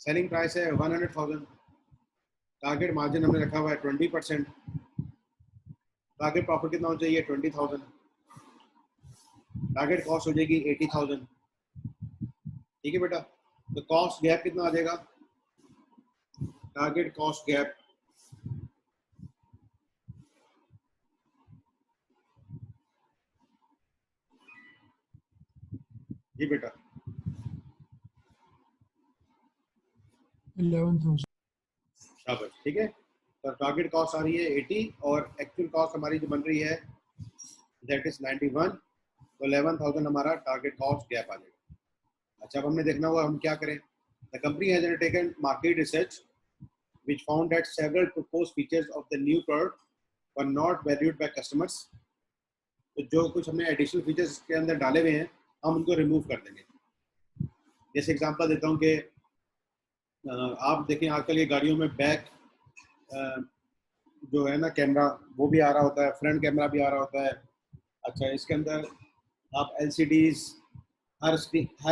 सेलिंग प्राइस है 100,000. टारगेट मार्जिन हमने रखा हुआ है 20%. टारगेट प्रॉफिट कितना होना चाहिए? 20,000. टारगेट कॉस्ट हो जाएगी 80,000. ठीक है बेटा, तो कॉस्ट गैप कितना आ जाएगा? टारगेट कॉस्ट गैप जी बेटा 11,000. शाबाश. ठीक है, तो टारगेट कॉस्ट आ रही है 80 और एक्चुअल कॉस्ट हमारी जो बन रही है दैट इज 91. तो 11,000 हमारा टारगेट कॉस्ट गैप आ जाएगा. अच्छा, अब हमने देखना हुआ हम क्या करें. The company has undertaken market research which found that several proposed features of the new product were not valued by customers. तो जो कुछ हमने एडिशनल फीचर्स के अंदर डाले हुए हैं हम उनको रिमूव कर देंगे. जैसे एग्जांपल देता हूँ कि आप देखें आजकल ये गाड़ियों में बैक जो है ना कैमरा वो भी आ रहा होता है, फ्रंट कैमरा भी आ रहा होता है. अच्छा, इसके अंदर आप LCDs हर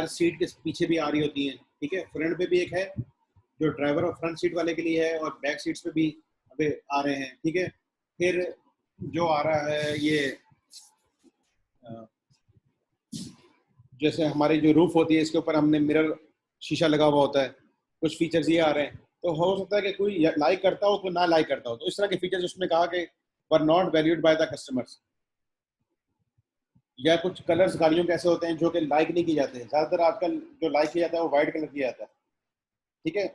सीट के पीछे भी आ रही होती हैं. ठीक है, फ्रंट पे भी एक है जो ड्राइवर और फ्रंट सीट वाले के लिए है, और बैक सीट्स पे भी अभी आ रहे हैं. ठीक है, फिर जो आ रहा है ये जैसे हमारी जो रूफ होती है इसके ऊपर हमने मिरर शीशा लगा हुआ होता है, कुछ फीचर्स ये आ रहे हैं. तो हो सकता है कि कोई लाइक करता हो कोई ना लाइक करता हो, तो इस तरह के फीचर्स उसने कहा कि were not valued by the customers. या कुछ कलर्स गाड़ियों के ऐसे होते हैं जो कि लाइक नहीं किए जाते हैं. ज़्यादातर आजकल जो लाइक किया जाता है वो वाइट कलर किया जाता है. ठीक है,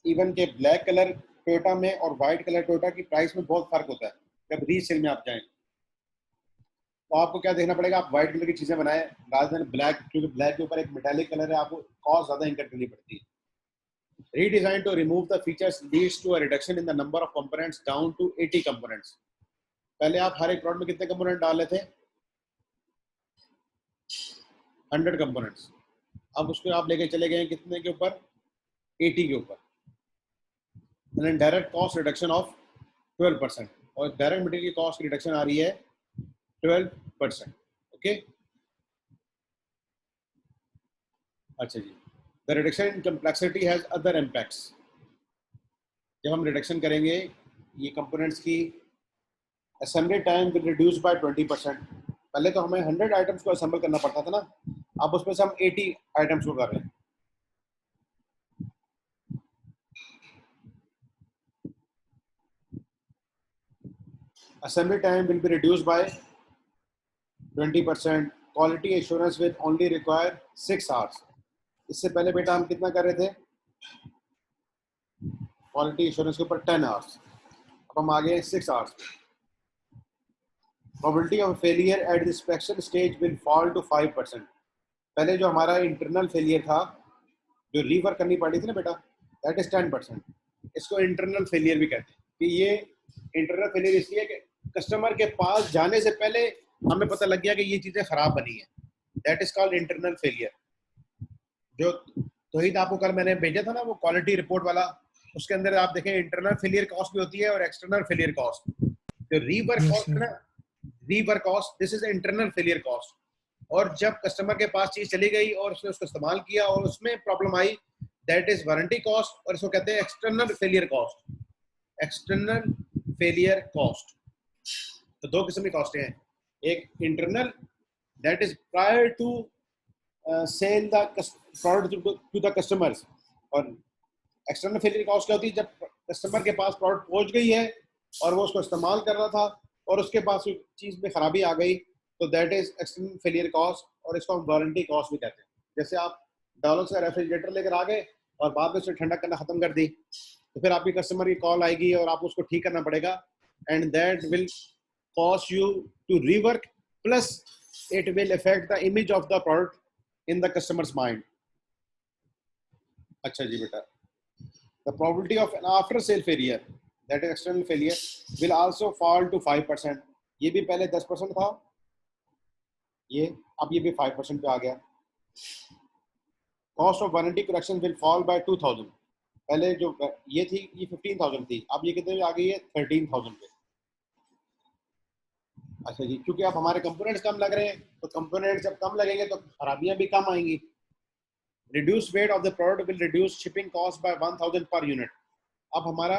इवन के ब्लैक कलर टोयोटा में और वाइट कलर टोयोटा की प्राइस में बहुत फर्क होता है. जब रीसेल में आप जाएं तो आपको क्या देखना पड़ेगा, आप व्हाइट कलर की चीजें बनाएं रादर देन ब्लैक, क्योंकि ब्लैक के ऊपर एक मेटालिक कलर है, आपको कॉस्ट ज्यादा इनकम करनी पड़ती है. Redesign to remove the features leads to a reduction in the number of components down to 80 components. पहले आप हर एक प्रोडक्ट में कितने कंपोनेंट डाल रहे थे? 100 कंपोनेंट्स. अब उसको आप लेके चले गए कितने के ऊपर? 80 के ऊपर. Then direct cost reduction of 12%, और डायरेक्ट मटेरियल की कॉस्ट रिडक्शन आ रही है 12%. ओके. अच्छा जी, the reduction in complexity has other impacts. जब हम रिडक्शन करेंगे ये कंपोनेंट्स की assembly time will reduce by 20%। पहले तो हमें 100 आइटम्स को असेंबल करना पड़ता था ना, अब उसमें से हम 80 आइटम्स को कर रहे हैं। Assembly time will be reduce by 20%। Quality assurance will only require 6 hours. इससे पहले बेटा हम कितना कर रहे थे, क्वालिटी एश्योरेंस के ऊपर 10 आवर्स, अब हम आ गए 6 hours. Probability of failure at the inspection stage will fall to 5%। पहले जो हमारा इंटरनल फेलियर था, जो रीवर्क करनी पड़ी थी ना बेटा, दैट इज 10%। इसको इंटरनल फेलियर भी कहते हैं कि ये इंटरनल फेलियर इसलिए कि कस्टमर के पास जाने से पहले हमें पता लग गया कि ये चीजें खराब बनी है, that is called internal failure. जो तोहीद आपको कल मैंने भेजा था ना वो क्वालिटी रिपोर्ट वाला, उसके अंदर आप देखें इंटरनल फेलियर कॉस्ट भी होती है और एक्सटर्नल फेलियर कॉस्ट। जो रीवर्क Yes, कॉस्ट है sir. ना, rework cost, this is internal failure cost. और जब कस्टमर के पास चीज चली गई और उसने उसको इस्तेमाल किया और उसमें प्रॉब्लम आई, दैट इज वारंटी कॉस्ट, और इसको कहते हैं external failure cost. External failure cost. तो दो किस्म की कॉस्ट हैं, एक internal that is prior to sale the product to the customers, और एक्सटर्नल फेलियर कॉस्ट क्या होती है, जब कस्टमर के पास प्रोडक्ट पहुंच गई है और वो उसको इस्तेमाल कर रहा था और उसके पास चीज में खराबी आ गई, तो that is external failure cost, और इसको हम वारंटी कॉस्ट भी कहते हैं। जैसे आप डॉलर्स का रेफ्रिजरेटर लेकर आ गए और बाद में उसे ठंडा करना खत्म कर दी, तो फिर आपकी कस्टमर की कॉल आएगी और आपको उसको ठीक करना पड़ेगा, and that will cost you to rework, plus it will affect the image of the product in the customers mind. अच्छा जी बेटा, the probability of an after sale failure, that is external failure, will also fall to 5%। ये भी पहले 10% था, ये अब ये भी 5% पे आ गया। cost of warranty correction will fall by 2000। पहले जो ये थी ये 15,000 थी, अब ये कितने पे आ गई है, 13,000 पे। अच्छा जी, क्योंकि अब हमारे कंपोनेंट्स कम लग रहे हैं, तो कंपोनेंट्स जब कम लगेंगे तो खराबियां भी कम आएंगी। reduced weight of the product will reduce shipping cost by 1000 per unit। अब हमारा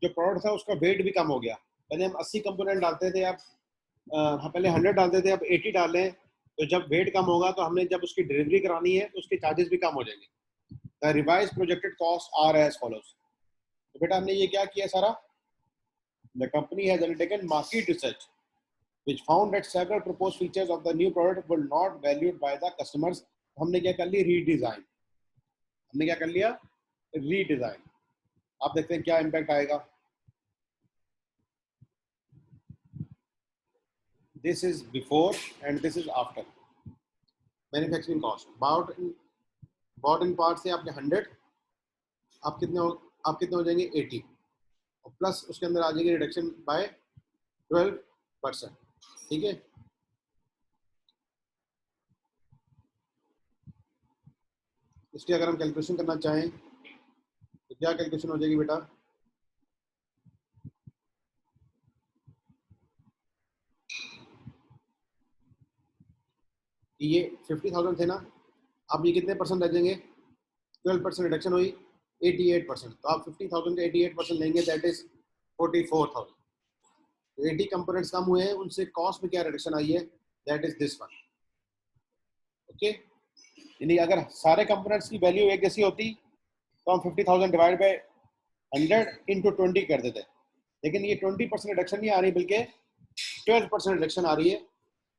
जो प्रोडक्ट था उसका वेट भी कम हो गया। पहले हम 80 कंपोनेंट डालते थे, अब पहले 100 डालते थे, अब 80 डाल रहे हैं। तो जब वेट कम होगा तो हमने जब उसकी डिलीवरी करानी है तो उसके चार्जेस भी कम हो जाएंगे। The revise projected cost are as follows. तो बेटा हमने ये क्या किया सारा, the company has undertaken market research which found that several proposed features of the new product were not valued by the customers। हमने क्या कर लिया, रीडिजाइन। हमने क्या कर लिया, रीडिजाइन। आप देखते हैं क्या इम्पैक्ट आएगा। This is before and this is after. Manufacturing cost bought in part से आपके 100, आप कितने हो जाएंगे, 80, और प्लस उसके अंदर आ जाएगी रिडक्शन बाय 12%। ठीक है, इसकी अगर हम कैलकुलेशन करना चाहें तो क्या कैलकुलेशन हो जाएगी बेटा, ये 50,000 थे ना, अब ये कितने परसेंट रह जाएंगे, 12% रिडक्शन हुई, 88%। तो आप 50,000 का 88% लेंगे, दैट इज 44,000। 80 कंपोनेंट्स कम हुए हैं, उनसे कॉस्ट में क्या रिडक्शन आई है, that is this one. Okay, यानी अगर सारे कंपोनेंट्स की वैल्यू एक जैसी होती तो हम 50,000 डिवाइड बाय 100 इंटू 20 कर देते, लेकिन ये 20% रिडक्शन नहीं आ रही बल्कि 12% रिडक्शन आ रही है।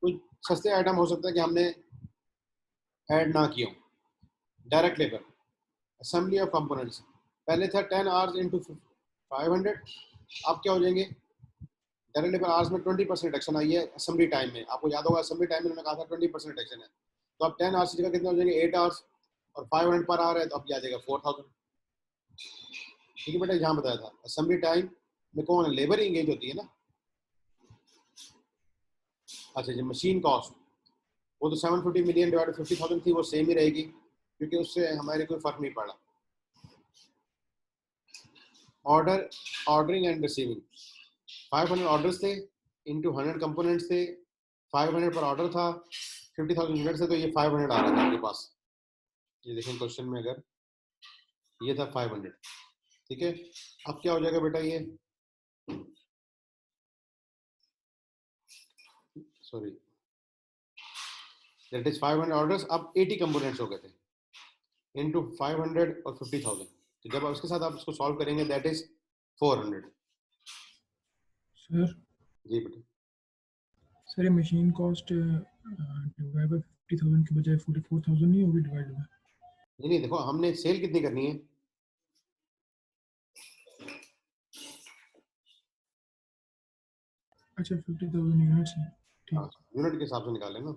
कुछ सस्ते आइटम हो सकता है कि हमने ऐड ना किया। Direct labour, assembly of components, पहले था 10 आवर्स इंटू 500, अब क्या हो जाएंगे, डायरेक्ट लेबर आवर्स में 20% रिडक्शन आई है असेंबली टाइम में। आपको याद होगा असेंबली टाइम में मैंने कहा था 20% रिडक्शन है, तो अब 10 आवर्स की जगह कितने हो जाएंगे, 8 आवर्स, और 500 पर आवर है तो अब क्या आ जाएगा, 4000। ठीक है बेटा, यहाँ बताया था असेंबली टाइम में कौन है, लेबर इंगेज होती है ना। अच्छा जी, मशीन कॉस्ट, वो तो 750 मिलियन डिवाइड 50,000 थी, वो सेम ही रहेगी क्योंकि उससे हमारे कोई फर्क नहीं पड़ा। ऑर्डरिंग एंड रिसीविंग, 500 ऑर्डर्स थे इंटू 100 कंपोनेंट्स थे, 500 पर ऑर्डर था, 50,000 यूनिट से, तो ये 500 आ रहा था आपके पास। ये देखें क्वेश्चन में, अगर ये था 500, ठीक है, अब क्या हो जाएगा बेटा, ये सॉरी, दैट इज 500 ऑर्डर्स, अब 80 कंपोनेंट्स हो गए थे इनटू 500 और 50,000, तो जब उसके साथ आप इसको सॉल्व करेंगे दैट इज 400। सर जी बेटा। सर ये मशीन कॉस्ट डिवाइड बाय 50,000 के बजाय 44,000 नहीं होगी डिवाइड बाय? नहीं देखो, हमने सेल कितनी करनी है, अच्छा 50,000 यूनिट्स है, ठीक है। यूनिट के हिसाब से निकालें ना।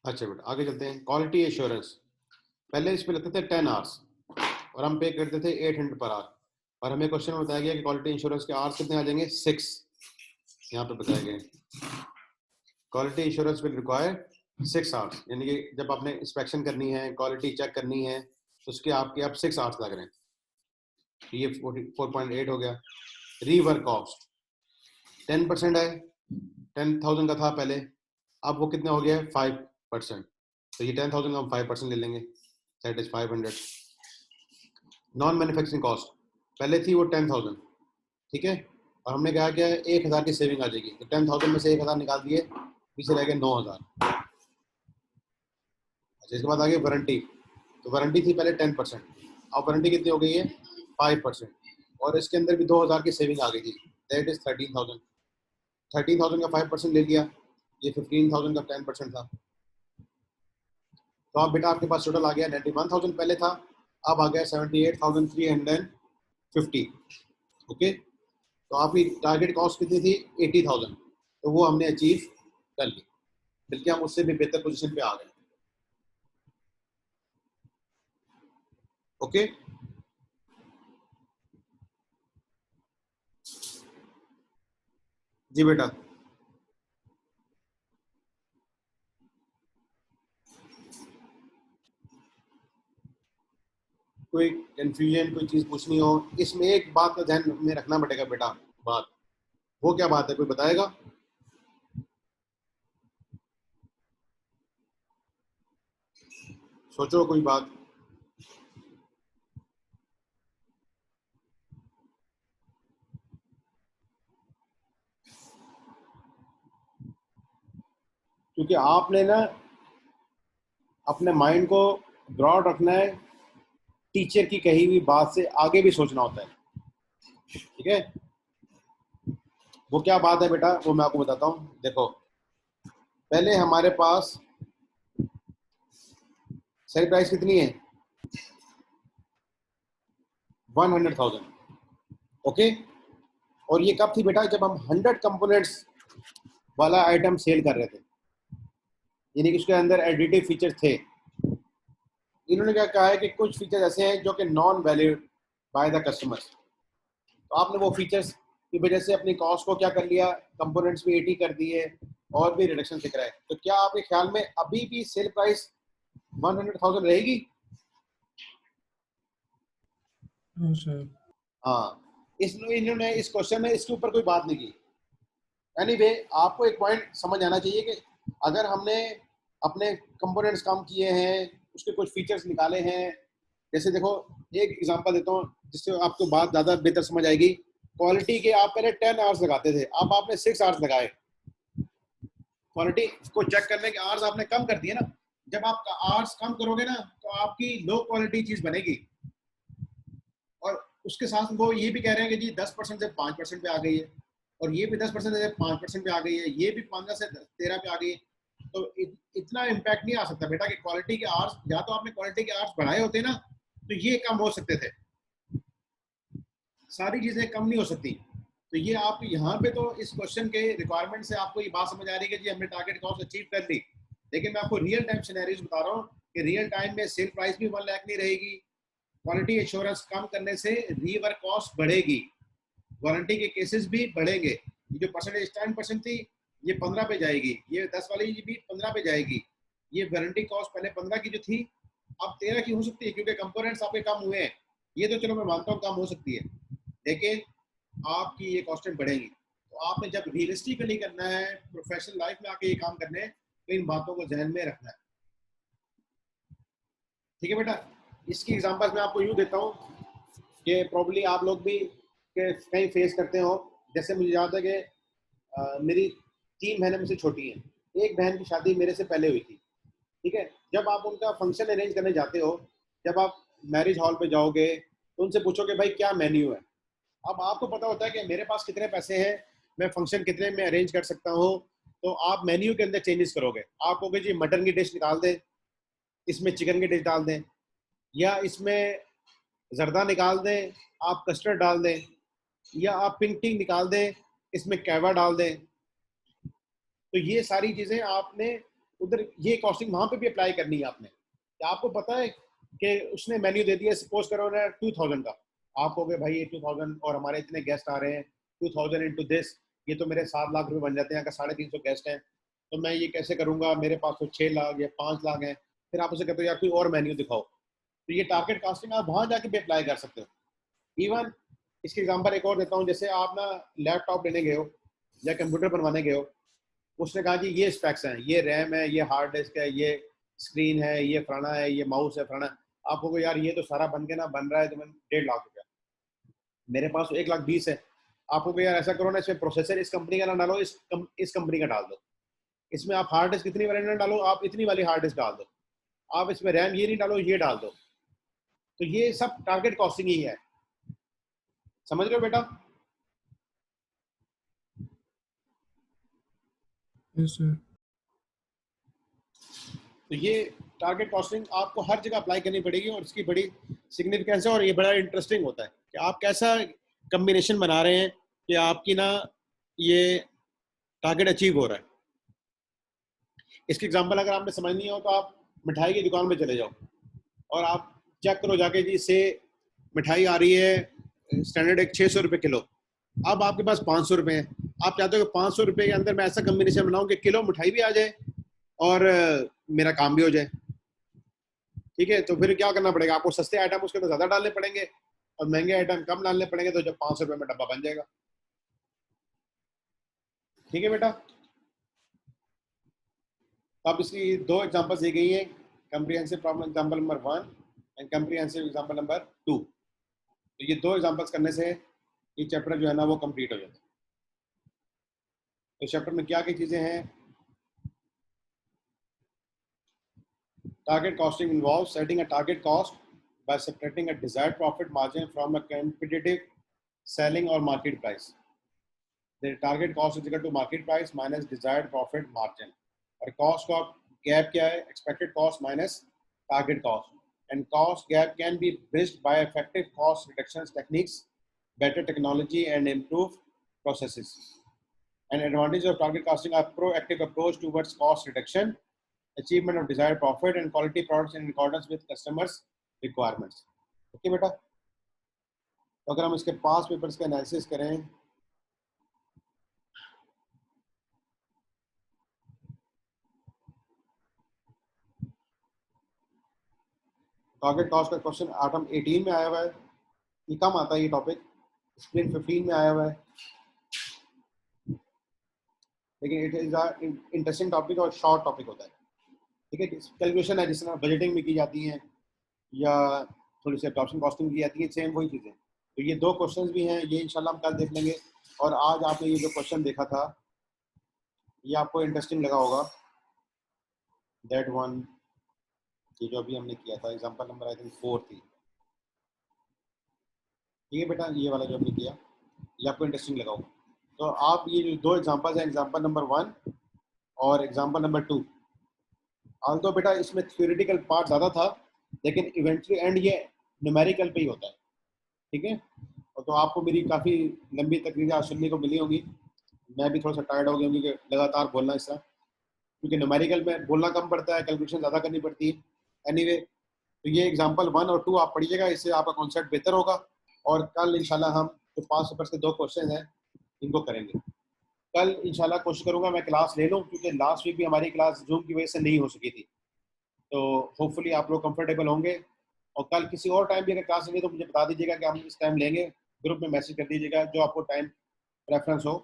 अच्छा बेटा आगे चलते हैं। क्वालिटी एश्योरेंस, पहले इस पे लगते थे 10 आवर्स और हम पे करते थे 800 पर आवर, और हमें क्वेश्चन में बताया गया कि क्वालिटी इंश्योरेंस के आवर्स कितने आ जाएंगे, 6। यहाँ पे बताया गया quality insurance will require 6 hours, यानी कि जब आपने इंस्पेक्शन करनी है, क्वालिटी चेक करनी है, तो उसके आपके अब 6 आवर्स लग रहे हैं। ये 4.8 हो गया। रीवर्क कॉस्ट 10% है, 10,000 का था पहले, अब वो कितना हो गया 5%, तो ये 10,000 का हम 5% ले लेंगे, that is 500। Non manufacturing cost पहले थी वो 10,000, ठीक है, और हमने कहा क्या 1,000 की सेविंग आ जाएगी, तो 10,000 में से 1,000 निकाल दिए, पीछे रह गए 9,000। अच्छा इसके बाद आ गई वारंटी, तो वारंटी थी पहले 10%, अब वारंटी कितनी हो गई है 5%, और इसके अंदर भी 2,000 की सेविंग आ गई थी, दैट इज 13,000। 13,000 का 5% ले लिया, ये 15,000 का 10% था, तो अब बेटा आपके पास टोटल आ गया 91,000 पहले था, अब आ गया 78,350। ओके, तो आपकी टारगेट कॉस्ट कितनी थी 80,000, तो वो हमने अचीव कर ली, बल्कि हम उससे भी बेहतर पोजीशन पे आ गए। ओके, जी बेटा। कोई कंफ्यूजन, कोई चीज पूछनी हो, इसमें एक बात का ध्यान में रखना पड़ेगा बेटा, बात वो क्या बात है, कोई बताएगा? सोचो कोई बात। क्योंकि आपने ना अपने माइंड को ब्रॉड रखना है, टीचर की कही हुई बात से आगे भी सोचना होता है, ठीक है। वो क्या बात है बेटा, वो मैं आपको बताता हूँ। देखो पहले हमारे पास सेल प्राइस कितनी है 100,000, ओके, और ये कब थी बेटा, जब हम 100 कंपोनेंट्स वाला आइटम सेल कर रहे थे, यानी कि उसके अंदर एडिटिव फीचर थे। इन्होंने क्या कहा है कि कुछ फीचर ऐसे हैं जो कि non valued by the customers, तो आपने वो फीचर्स की वजह से अपनी कॉस्ट को क्या कर लिया, कंपोनेंट्स भी 80 कर दिए और भी रिडक्शन दिख रहा है, तो क्या आपके ख्याल में अभी भी सेल प्राइस 100,000 रहेगी? हाँ, इन्होंने इस क्वेश्चन में इसके ऊपर कोई बात नहीं की। एनीवे, आपको एक पॉइंट समझ आना चाहिए कि अगर हमने अपने कंपोनेंट्स कम किए हैं, उसके कुछ फीचर्स निकाले हैं, जैसे देखो एक एग्जांपल देता हूँ जिससे आपको बात ज़्यादा बेहतर समझ आएगी। क्वालिटी के आप पहले 10 आवर्स लगाते थे, अब आपने 6 आवर्स लगाए। क्वालिटी को चेक करने के आवर्स आपने कम कर दिए ना, जब आप आवर्स कम करोगे ना तो आपकी लो क्वालिटी चीज़ बनेगी। और उसके साथ वो ये भी कह रहे हैं कि जी 10% से 5% पे आ गई है, और ये भी 10% से 5% पे आ गई है, ये भी 15 से 13 पे आ गई है, तो इतना इम्पैक्ट नहीं आ सकता बेटा कि क्वालिटी के आवर्स, या तो आपने क्वालिटी के आवर्स बढ़ाए होते ना तो ये कम हो सकते थे, सारी चीजें कम नहीं हो सकती। तो ये आप यहाँ पे तो इस क्वेश्चन के रिक्वायरमेंट से आपको ये बात समझ आ रही है कि जी हमने टारगेट कॉस्ट अचीव कर ली, लेकिन मैं आपको रियल टाइम सिनेरियोज बता रहा हूँ कि रियल टाइम में सेल प्राइस भी 1 लाख नहीं रहेगी, क्वालिटी एश्योरेंस कम करने से रीवर्क कॉस्ट बढ़ेगी, वारंटी के केसेस भी बढ़ेंगे, ये जो परसेंटेज 10% थी ये 15 पे जाएगी, ये 10 वाली भी 15 पे जाएगी, ये वारंटी कॉस्ट पहले 15 की जो थी अब 13 की हो सकती है, क्योंकि कंपोनेंट्स आपके कम हुए हैं, ये तो चलो मैं मानता हूँ कम हो सकती है, लेकिन आपकी ये कॉस्टें बढ़ेंगी। तो आपने जब रियलिस्टिकली करना है, प्रोफेशनल लाइफ में आके ये काम करने हैं, तो इन बातों को ध्यान में रखना है, ठीक है बेटा। इसकी एग्जांपल्स मैं आपको यूँ देता हूँ कि प्रॉब्ली आप लोग भी के कहीं फेस करते हो। जैसे मुझे याद है कि मेरी 3 बहनें मुझसे छोटी हैं, एक बहन की शादी मेरे से पहले हुई थी, ठीक है। जब आप उनका फंक्शन अरेंज करने जाते हो, जब आप मैरिज हॉल पे जाओगे तो उनसे पूछोगे भाई क्या मेन्यू है। अब आपको पता होता है कि मेरे पास कितने पैसे हैं, मैं फंक्शन कितने में अरेंज कर सकता हूँ, तो आप मेन्यू के अंदर चेंजेस करोगे। आप कहोगे जी मटन की डिश निकाल दें, इसमें चिकन की डिश डाल दें, या इसमें जर्दा निकाल दें, आप कस्टर्ड डाल दें, या आप पिंक टी निकाल दें, इसमें कैवा डाल दें। तो ये सारी चीजें आपने उधर ये कॉस्टिंग वहां पे भी अप्लाई करनी है आपने। आपको पता है कि उसने मेन्यू दे दिया, सपोज करो ना 2000 का, आप कहोगे भाई ये 2000 और हमारे इतने गेस्ट आ रहे हैं, 2000 इंटू दिस, ये तो मेरे 7 लाख रुपए बन जाते हैं, अगर 350 गेस्ट हैं तो मैं ये कैसे करूंगा, मेरे पास तो 6 लाख या 5 लाख हैं। फिर आप उसे कहते हो यार कोई और मेन्यू दिखाओ। तो ये टारगेट कास्टिंग आप वहां जाके भी अप्लाई कर सकते हो। इवन इसके एग्जाम्पल एक और देता हूँ, जैसे आप ना लैपटॉप लेने गए हो या कंप्यूटर बनवाने गए हो, उसने कहा कि ये स्पेक्स हैं, ये रैम है, ये हार्ड डिस्क है, ये स्क्रीन है, ये फलाना है, ये माउस है, फलाना। आप कहोगे यार ये तो सारा बन के ना बन रहा है तो मैं 1.5 लाख रुपया, मेरे पास तो 1,20,000 है। आप कहोगे यार ऐसा करो ना, इसमें प्रोसेसर इस कंपनी का ना डालो, इस कंपनी का डाल दो, इसमें आप हार्ड डिस्क इतनी वाली ना डालो, आप इतनी वाली हार्ड डिस्क डाल दो, आप इसमें रैम ये नहीं डालो, ये डाल दो। तो ये सब टारगेट कॉस्टिंग ही है, समझ रहे हो बेटा? Yes sir. तो ये टारगेट कॉस्टिंग आपको हर जगह अप्लाई करनी पड़ेगी, और इसकी बड़ी सिग्निफिकेंस है, और ये बड़ा इंटरेस्टिंग होता है कि आप कैसा कम्बिनेशन बना रहे हैं कि आपकी ना ये टारगेट अचीव हो रहा है। इसकी एग्जांपल अगर आपने समझनी हो तो आप मिठाई की दुकान में चले जाओ और आप चेक करो जाके जी, से मिठाई आ रही है स्टैंडर्ड एक 600 रुपये किलो, अब आपके पास 500 रुपये हैं, आप चाहते हो कि 500 रुपये के अंदर मैं ऐसा कम्बिनेशन बनाऊं कि किलो मिठाई भी आ जाए और मेरा काम भी हो जाए, ठीक है। तो फिर क्या करना पड़ेगा, आपको सस्ते आइटम उसके तो ज्यादा डालने पड़ेंगे और महंगे आइटम कम डालने पड़ेंगे, तो जब 500 रुपये में डब्बा बन जाएगा। ठीक है बेटा। अब इसकी 2 एग्जांपल्स दी गई हैं, comprehensive problem example number 1 and comprehensive example number 2। तो ये 2 एग्जांपल्स करने से ये चैप्टर जो है ना वो कंप्लीट हो जाता है। तो चैप्टर में क्या क्या चीजें हैं? Target costing involves setting a target cost by subtracting a desired profit margin from a competitive selling or market price. The target cost is equal to market price minus desired profit margin. और cost का gap क्या है? Expected cost minus target cost. And cost gap can be bridged by effective cost reduction techniques, better technology, and improved processes. An advantage of target costing are proactive approach towards cost reduction, achievement of desired profit, and quality products in accordance with customers' requirements. Okay बेटा। तो अगर हम इसके पास papers का analysis करें, target cost का question item 18 में आया हुआ है, ये कम आता है ये टॉपिक, स्प्रिंट 15 में आया हुआ है, लेकिन it is a interesting topic और शॉर्ट टॉपिक होता है, ठीक है। कैलकुलेशन है जिस तरह बजटिंग में की जाती है या थोड़ी सी एब्जॉर्प्शन कॉस्टिंग की जाती है, सेम वही चीज़ें। तो ये 2 क्वेश्चन भी हैं, ये इंशाल्लाह हम कल देख लेंगे। और आज आपने ये जो क्वेश्चन देखा था ये आपको इंटरेस्टिंग लगा होगा, दैट वन, ये जो अभी हमने किया था एग्जांपल नंबर आई थिंक 4 थी, ठीक है बेटा। ये वाला जो हमने किया ये आपको इंटरेस्टिंग लगा होगा। तो आप ये जो 2 एग्जांपल्स हैं, एग्जांपल नंबर 1 और एग्जांपल नंबर 2, हाल तो बेटा इसमें थ्योरेटिकल पार्ट ज़्यादा था, लेकिन इवेंचुअली एंड ये न्यूमेरिकल पे ही होता है, ठीक है। और तो आपको मेरी काफ़ी लंबी तकरीरें आज सुनने को मिली होंगी, मैं भी थोड़ा सा टायर्ड हो गया हूँ क्योंकि लगातार बोलना इस तरह, क्योंकि न्यूमेरिकल में बोलना कम पड़ता है, कैलकुलेशन ज़्यादा करनी पड़ती है। एनीवे, तो ये एग्जांपल 1 और 2 आप पढ़िएगा, इससे आपका कॉन्सेप्ट बेहतर होगा। और कल इंशाल्लाह हम जो 5 पेपर्स के 2 क्वेश्चन हैं इनको करेंगे। कल इंशाल्लाह कोशिश करूंगा मैं क्लास ले लूं, क्योंकि लास्ट वीक भी हमारी क्लास जूम की वजह से नहीं हो सकी थी। तो होपफुली आप लोग कंफर्टेबल होंगे, और कल किसी और टाइम भी अगर क्लास लेंगे तो मुझे बता दीजिएगा कि हम इस टाइम लेंगे, ग्रुप में मैसेज कर दीजिएगा जो आपको टाइम प्रेफरेंस हो,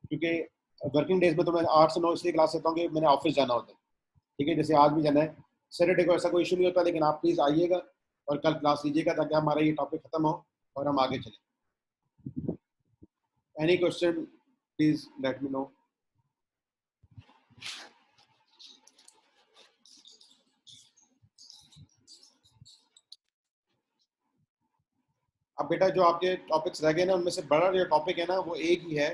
क्योंकि वर्किंग डेज में तो मैं 8 से 9 इसलिए क्लास लेता हूँ कि मैंने ऑफिस जाना होता है, ठीक है। जैसे आज भी जाना है, सैटरडे को ऐसा कोई इशू नहीं होता, लेकिन आप प्लीज़ आइएगा और कल क्लास लीजिएगा ताकि हमारा ये टॉपिक खत्म हो और हम आगे चलें। Any question, please let me know. अब बेटा जो आपके टॉपिक्स रह गए ना, उनमें से बड़ा जो टॉपिक है ना वो एक ही है,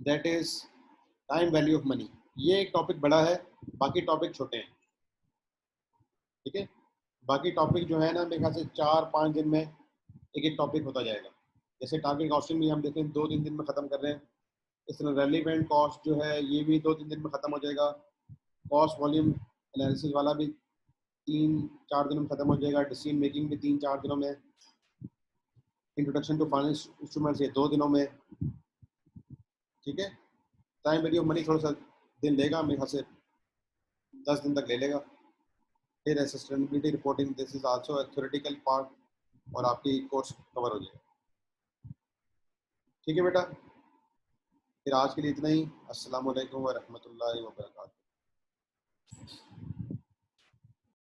that is time value of money. ये एक टॉपिक बड़ा है, बाकी टॉपिक छोटे हैं, ठीक है। बाकी टॉपिक जो है ना मेरे ख्याल से 4-5 दिन में एक एक टॉपिक होता जाएगा। जैसे टारगेट कॉस्टिंग भी हम देखें 2-3 दिन में ख़त्म कर रहे हैं, इस तरह रेलिवेंट कॉस्ट जो है ये भी 2-3 दिन में ख़त्म हो जाएगा। कॉस्ट वॉल्यूम एनालिसिस वाला भी 3-4 दिनों में ख़त्म हो जाएगा। डिसीजन मेकिंग भी 3-4 दिनों में। इंट्रोडक्शन टू फाइनेंस इंस्ट्रूमेंट्स ये 2 दिनों में, ठीक है। टाइम वैल्यू ऑफ मनी थोड़ा सा दिन लेगा, मेरे ख्याल से 10 दिन तक ले लेगा। फिर sustainability reporting, this is also theoretical part, और आपकी कोर्स कवर हो जाएगा, ठीक है बेटा। फिर आज के लिए इतना ही। अस्सलाम वालेकुम व रहमतुल्लाहि व बरकातहू।